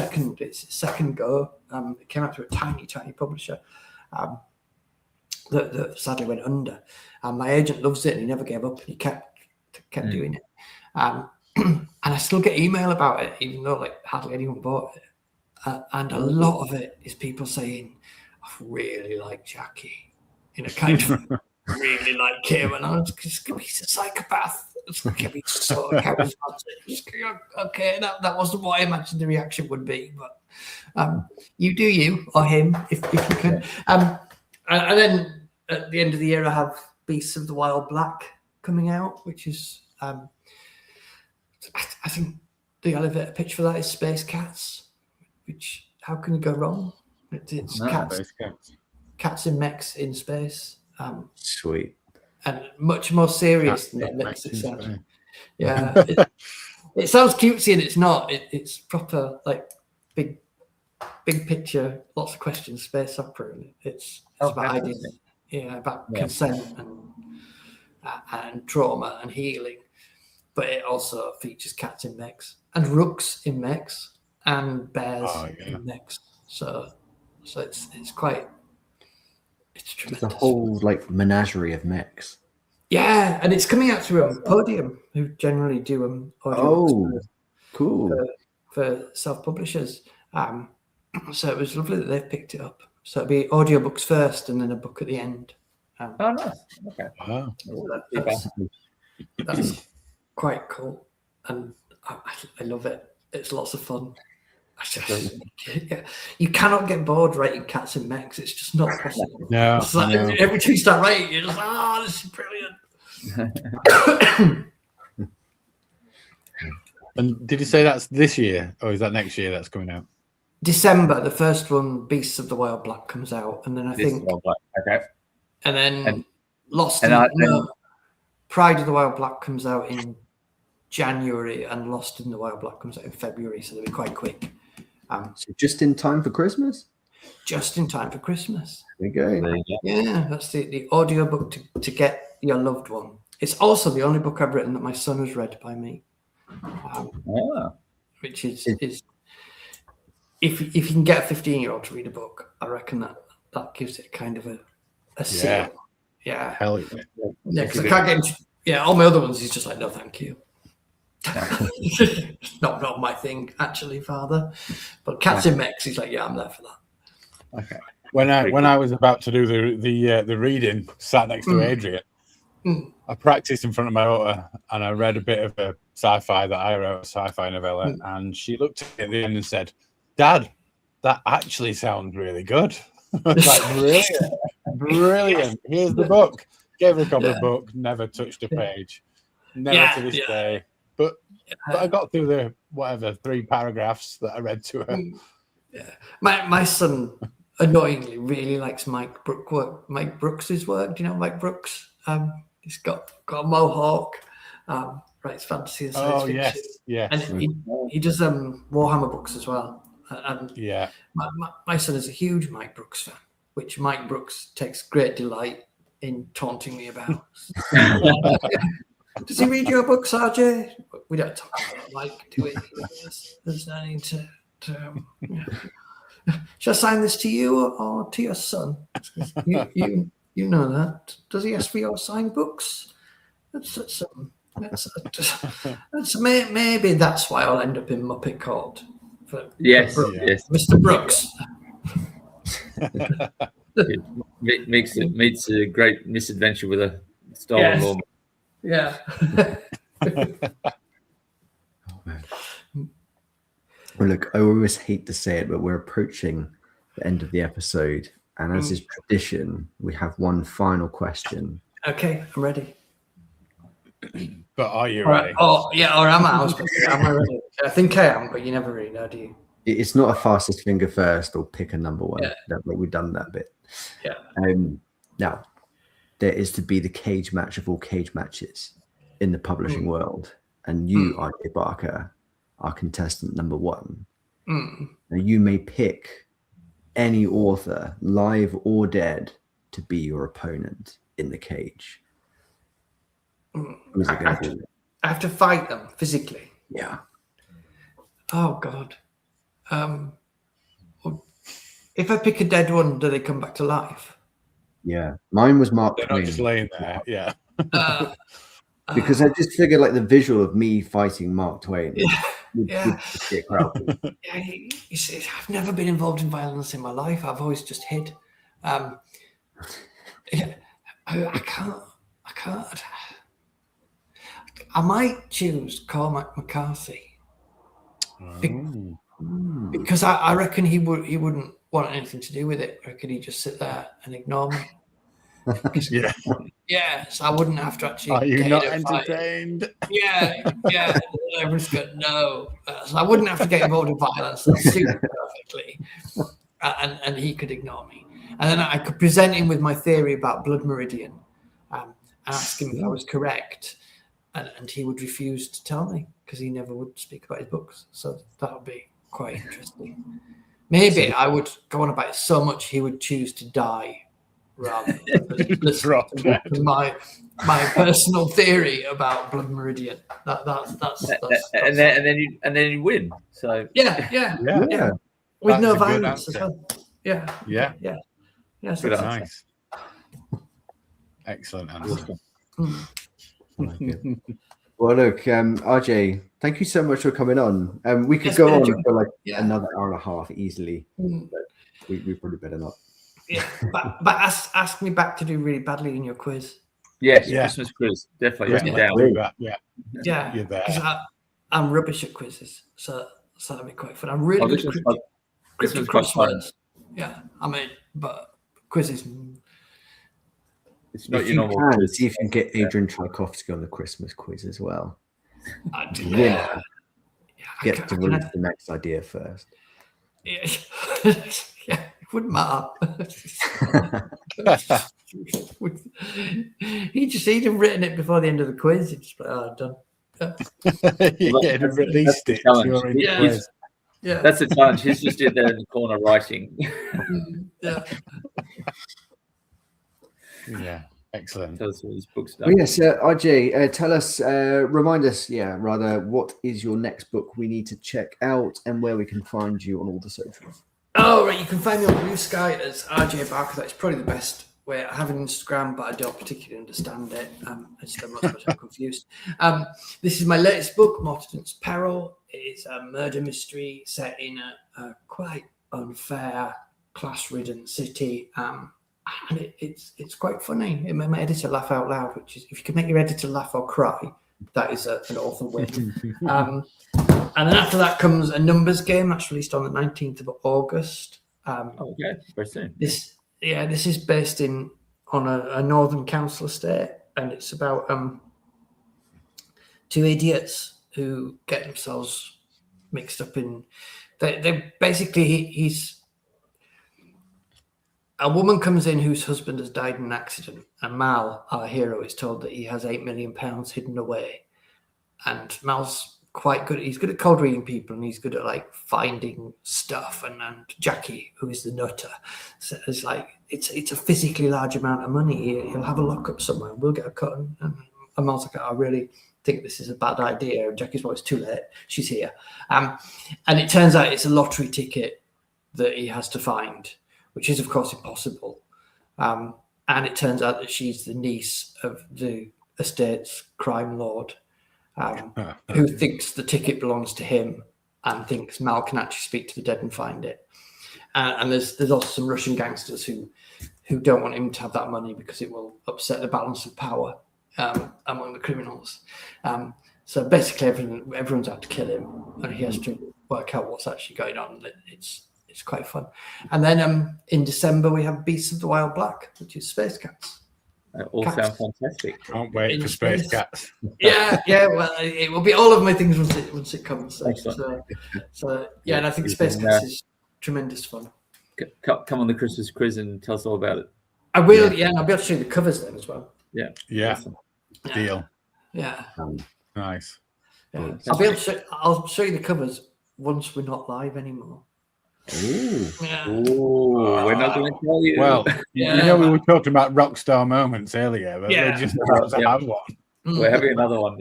second go. It came out to a tiny publisher that sadly went under. My agent loves it, and he never gave up, and he kept doing it. And I still get email about it, even though hardly anyone bought it. And a lot of it is people saying, I really like Jackie, kind of really like him, and I was just gonna be a psychopath. It's gonna be so charismatic. Okay, that wasn't what I imagined the reaction would be, but you do you or him if you can. And then at the end of the year, I have Beasts of the Wild Black coming out, which is I think the elevator pitch for that is Space Cats, which how can you go wrong? It's cats in mechs in space. Sweet. And much more serious than that makes it sound. Yeah. It sounds cutesy and it's not. It's proper, big picture, lots of questions, space opera. It's about ideas. Yeah, about consent and trauma and healing. But it also features cats in mechs and rooks in mechs and bears in mechs. So it's tremendous. It's a whole menagerie of mechs. Yeah, and it's coming out through Podium, who generally do cool for self-publishers. So it was lovely that they've picked it up. So it'll be audiobooks first, and then a book at the end. Nice. Okay. Wow. That's quite cool, and I love it. It's lots of fun. You cannot get bored writing Cats and Mechs. It's just not possible. No, every time you start writing, you're just like, this is brilliant. And did you say that's this year, or is that next year that's coming out? December, the first one, Beasts of the Wild Black, comes out, and then I think, and then Pride of the Wild Black comes out in January, and Lost in the Wild Black comes out in February, so they'll be quite quick. So just in time for Christmas? Just in time for Christmas. There you go. Yeah, that's the audiobook to get your loved one. It's also the only book I've written that my son has read by me. Which is if you can get a 15-year-old to read a book, I reckon that gives it kind of a seal. Yeah. Hell yeah. Because I can't get into, all my other ones, he's just like, no, thank you. not my thing, actually, Father. But Cats and Mechs, he's like, yeah, I'm there for that. Okay. When I was about to do the reading, sat next to Adrian, I practiced in front of my daughter, and I read a bit of a sci-fi that I wrote, a sci-fi novella, and she looked at me at the end and said, "Dad, that actually sounds really good." I was like, brilliant. Here's the book. Gave her a copy of the book, never touched a page, never to this day. But I got through the 3 paragraphs that I read to her. Yeah, my son annoyingly really likes Mike Brooks's work. Do you know Mike Brooks? He's got a mohawk. Writes fantasy and science fiction. Yes. And he does Warhammer books as well. And my son is a huge Mike Brooks fan, which Mike Brooks takes great delight in taunting me about. Does he read your books, RJ? We don't talk about Mike, do we? There's no need to Shall I sign this to you or to your son? You know that. Does he ask for your signed books? Maybe that's why I'll end up in Muppet Court. Yes. Mr. Brooks. It meets a great misadventure with a stolen lawnmower. Yeah. Well, look, I always hate to say it, but we're approaching the end of the episode, and as is tradition, we have one final question. Okay, I'm ready. But are you ready? Or am I? Am I ready? I think I am, but you never really know, do you? It's not a fastest finger first or pick a number one. We've done that bit. Yeah. Now, there is to be the cage match of all cage matches in the publishing world, and you, R.J. Barker, are contestant number 1. Now, you may pick any author, live or dead, to be your opponent in the cage. Who's it going to be? I have to fight them physically. Yeah. Oh God. If I pick a dead one, do they come back to life? Yeah. Mine was Mark Twain. They're not just laying there. Yeah. Because I just figured, like, the visual of me fighting Mark Twain. Would just get crowded. You see, I've never been involved in violence in my life. I've always just hid. I can't. I might choose Cormac McCarthy because I reckon he wouldn't want anything to do with it. I reckon he'd just sit there and ignore me. So I wouldn't have to actually. Are you not entertained? Yeah. Everyone's got no. So I wouldn't have to get involved in violence. That suited perfectly, and he could ignore me, and then I could present him with my theory about blood meridian, and ask him if I was correct, and he would refuse to tell me because he never would speak about his books. So that would be quite interesting. Maybe I would go on about it so much he would choose to die rather than listen to my personal theory about blood meridian. That's and then you win. So yeah. With no violence as well. Yeah. So that's nice. Excellent answer. Well, look, RJ, thank you so much for coming on. We could go on for like another hour and a half easily, but we probably better not. Yeah, but ask me back to do really badly in your quiz. Yes, Christmas quiz, definitely. Yeah, because I'm rubbish at quizzes. So So that'd be quite fun. I'm really good at cryptic crosswords. Yeah, I mean, but quizzes. It's not if your you normal can, quiz. see if you can get Adrian Tjarkovsky on the Christmas quiz as well. Yeah. Get to release the next idea first. Yeah, yeah, it wouldn't matter. He'd have written it before the end of the quiz. He'd just be like, oh, done. Yeah, released it during the quiz. Yeah, that's the challenge. He's just in there in the corner writing. Yeah. Yeah, excellent. Tell us what his book's done. Well, yes, RJ, tell us, remind us, what is your next book we need to check out and where we can find you on all the socials? Oh, right. You can find me on Blue Sky as RJ Barker. That's probably the best way. I have an Instagram, but I don't particularly understand it. I just am much confused. This is my latest book, Morton's Peril. It is a murder mystery set in a quite unfair, class-ridden city. And it's quite funny. It made my editor laugh out loud, which is, if you can make your editor laugh or cry, that is an awful win. And then after that comes a numbers game that's released on the 19th of August. Okay, very soon. This is based on a northern council estate, and it's about two idiots who get themselves mixed up in. They basically he's. A woman comes in whose husband has died in an accident, and Mal, our hero, is told that he has £8 million hidden away. And Mal's quite good. He's good at cold reading people, and he's good at like finding stuff. And Jackie, who is the nutter, says like it's a physically large amount of money. He'll have a lockup somewhere. We'll get a cut. And Mal's like, I really think this is a bad idea. And Jackie's, well, it's too late. She's here. And it turns out it's a lottery ticket that he has to find, which is, of course, impossible. And it turns out that she's the niece of the estate's crime lord, who thinks the ticket belongs to him and thinks Mal can actually speak to the dead and find it. And there's also some Russian gangsters who don't want him to have that money because it will upset the balance of power among the criminals. So basically, everyone's out to kill him, and he has to work out what's actually going on. It's quite fun. And then in December, we have Beasts of the Wild Black, which is Space Cats. All sound fantastic. Can't wait for Space Cats. Yeah. Well, it will be all of my things once it comes. So yeah, and I think Space Cats is tremendous fun. Come on the Christmas quiz and tell us all about it. I will, and I'll be able to show you the covers then as well. Yeah. Awesome. Deal. Yeah. Nice. Yeah. I'll show you the covers once we're not live anymore. Ooh. Yeah. Ooh, we're not going to tell you. Well, we were talking about rock star moments earlier, but we're just about to have one. We're having another one,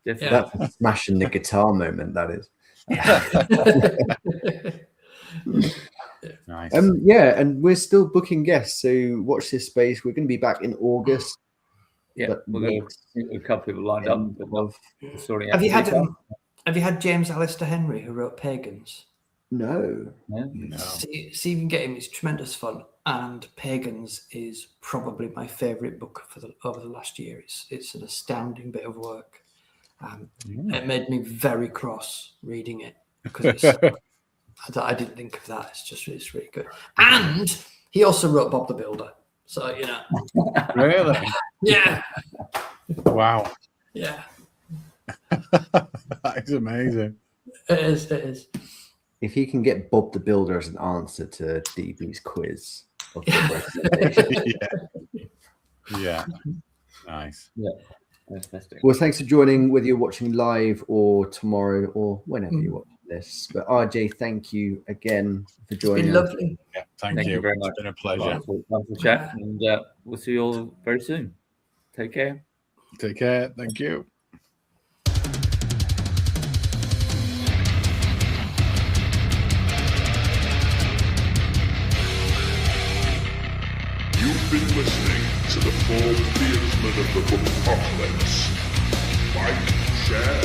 definitely. That's smashing the guitar moment, that is. Nice. And we're still booking guests, so watch this space. We're going to be back in August. Yeah, we're going to a couple people lined up. Have you had James Alistair Henry, who wrote Pagans? No. See if you can get him. It's tremendous fun, and Pagans is probably my favourite book over the last year. It's an astounding bit of work. It made me very cross reading it because I didn't think of that. It's really good. And he also wrote Bob the Builder, so Really? Yeah. Wow. Yeah. That is amazing. It is. If he can get Bob the Builder as an answer to DB's quiz. Yeah. Nice. Yeah. Fantastic. Well, thanks for joining, whether you're watching live or tomorrow or whenever you watch this. But RJ, thank you again for joining. It's been lovely. Yeah, thank you very much. It's been a pleasure. Wonderful chat, and we'll see you all very soon. Take care. Take care. Thank you. You've been listening to the Four Beardsmen of the Book Apocalypse. Like, share,